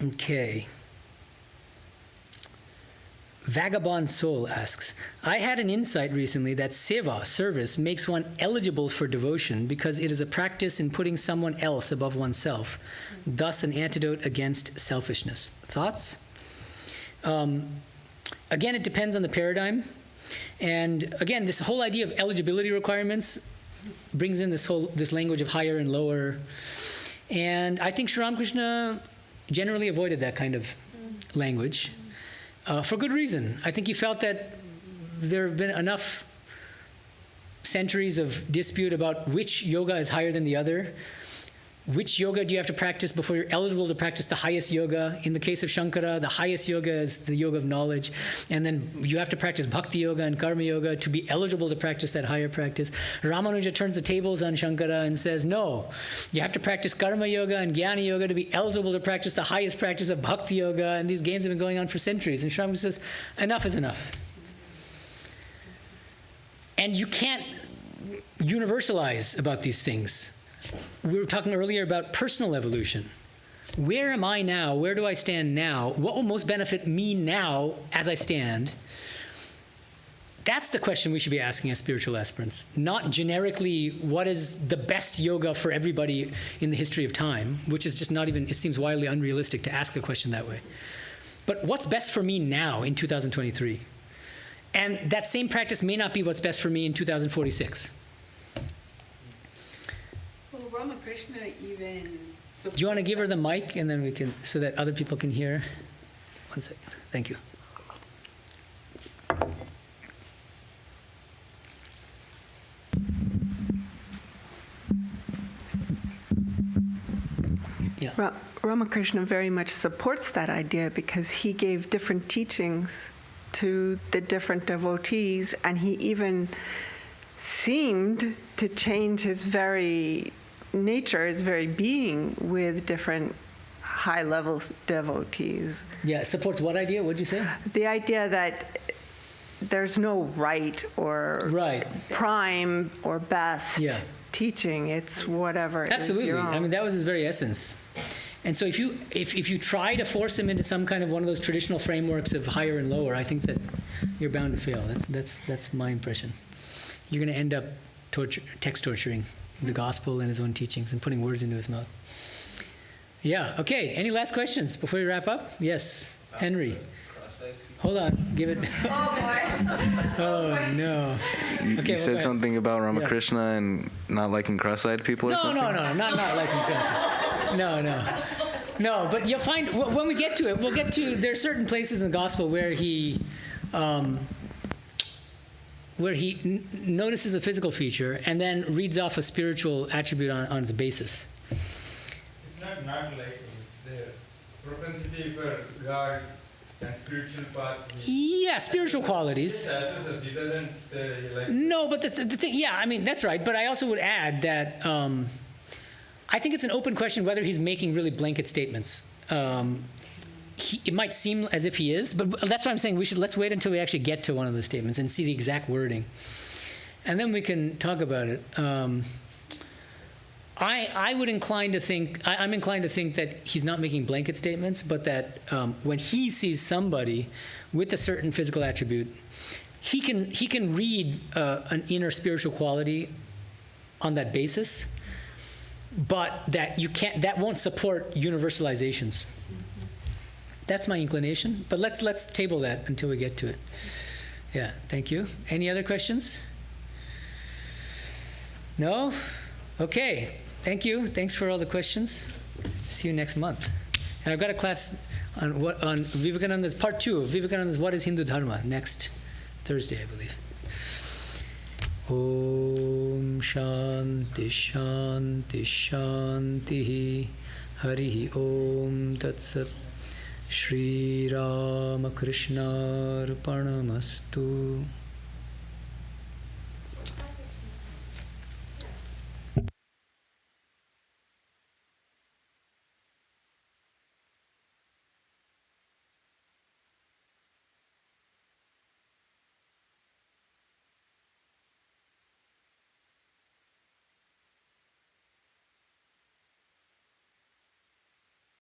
Okay. Vagabond Soul asks, I had an insight recently that seva, service, makes one eligible for devotion because it is a practice in putting someone else above oneself, thus an antidote against selfishness. Thoughts? Again, it depends on the paradigm. And again, this whole idea of eligibility requirements brings in this language of higher and lower. And I think Sri Ramakrishna generally avoided that kind of language for good reason. I think he felt that there have been enough centuries of dispute about which yoga is higher than the other. Which yoga do you have to practice before you're eligible to practice the highest yoga? In the case of Shankara, the highest yoga is the yoga of knowledge. And then you have to practice bhakti yoga and karma yoga to be eligible to practice that higher practice. Ramanuja turns the tables on Shankara and says, no, you have to practice karma yoga and jnana yoga to be eligible to practice the highest practice of bhakti yoga. And these games have been going on for centuries. And Sri Ramakrishna says, enough is enough. And you can't universalize about these things. We were talking earlier about personal evolution. Where am I now? Where do I stand now? What will most benefit me now as I stand? That's the question we should be asking as spiritual aspirants. Not generically, what is the best yoga for everybody in the history of time, which is just not even, it seems wildly unrealistic to ask a question that way. But what's best for me now in 2023? And that same practice may not be what's best for me in 2046. Ramakrishna even... Do you want to give her the mic and then we can, so that other people can hear? 1 second. Thank you. Yeah. Ramakrishna very much supports that idea because he gave different teachings to the different devotees, and he even seemed to change his very nature, his very being, with different high-level devotees. Yeah, supports what idea? What'd you say? The idea that there's no right or prime or best teaching. It's whatever Absolutely. is your own. I mean, that was his very essence. And so if you try to force him into some kind of one of those traditional frameworks of higher and lower, I think that you're bound to fail. That's my impression. You're going to end up text torturing the gospel and his own teachings and putting words into his mouth. Yeah, okay. Any last questions before we wrap up? Yes, Henry. Hold on, give it. Oh boy. Oh no. You said something about Ramakrishna and not liking cross-eyed people or something? No, not liking cross-eyed. No, but you'll find, when we get to it, we'll get to, there are certain places in the gospel where he notices a physical feature and then reads off a spiritual attribute on its basis. It's not liking, it's the propensity for God and spiritual path. Yeah, spiritual qualities. He doesn't say like. No, but the thing, yeah, I mean, that's right. But I also would add that I think it's an open question whether he's making really blanket statements. It might seem as if he is, but that's why I'm saying let's wait until we actually get to one of those statements and see the exact wording. And then we can talk about it. I'm inclined to think that he's not making blanket statements, but that when he sees somebody with a certain physical attribute, he can read an inner spiritual quality on that basis, but that won't support universalizations. That's my inclination, but let's table that until we get to it. Yeah, thank you. Any other questions? No? Okay. Thank you. Thanks for all the questions. See you next month. And I've got a class on Vivekananda's part 2 of Vivekananda's What is Hindu Dharma next Thursday, I believe. Om Shanti Shanti Shanti Harihi Om Tat Sat Sri Ramakrishna Arpanamastu.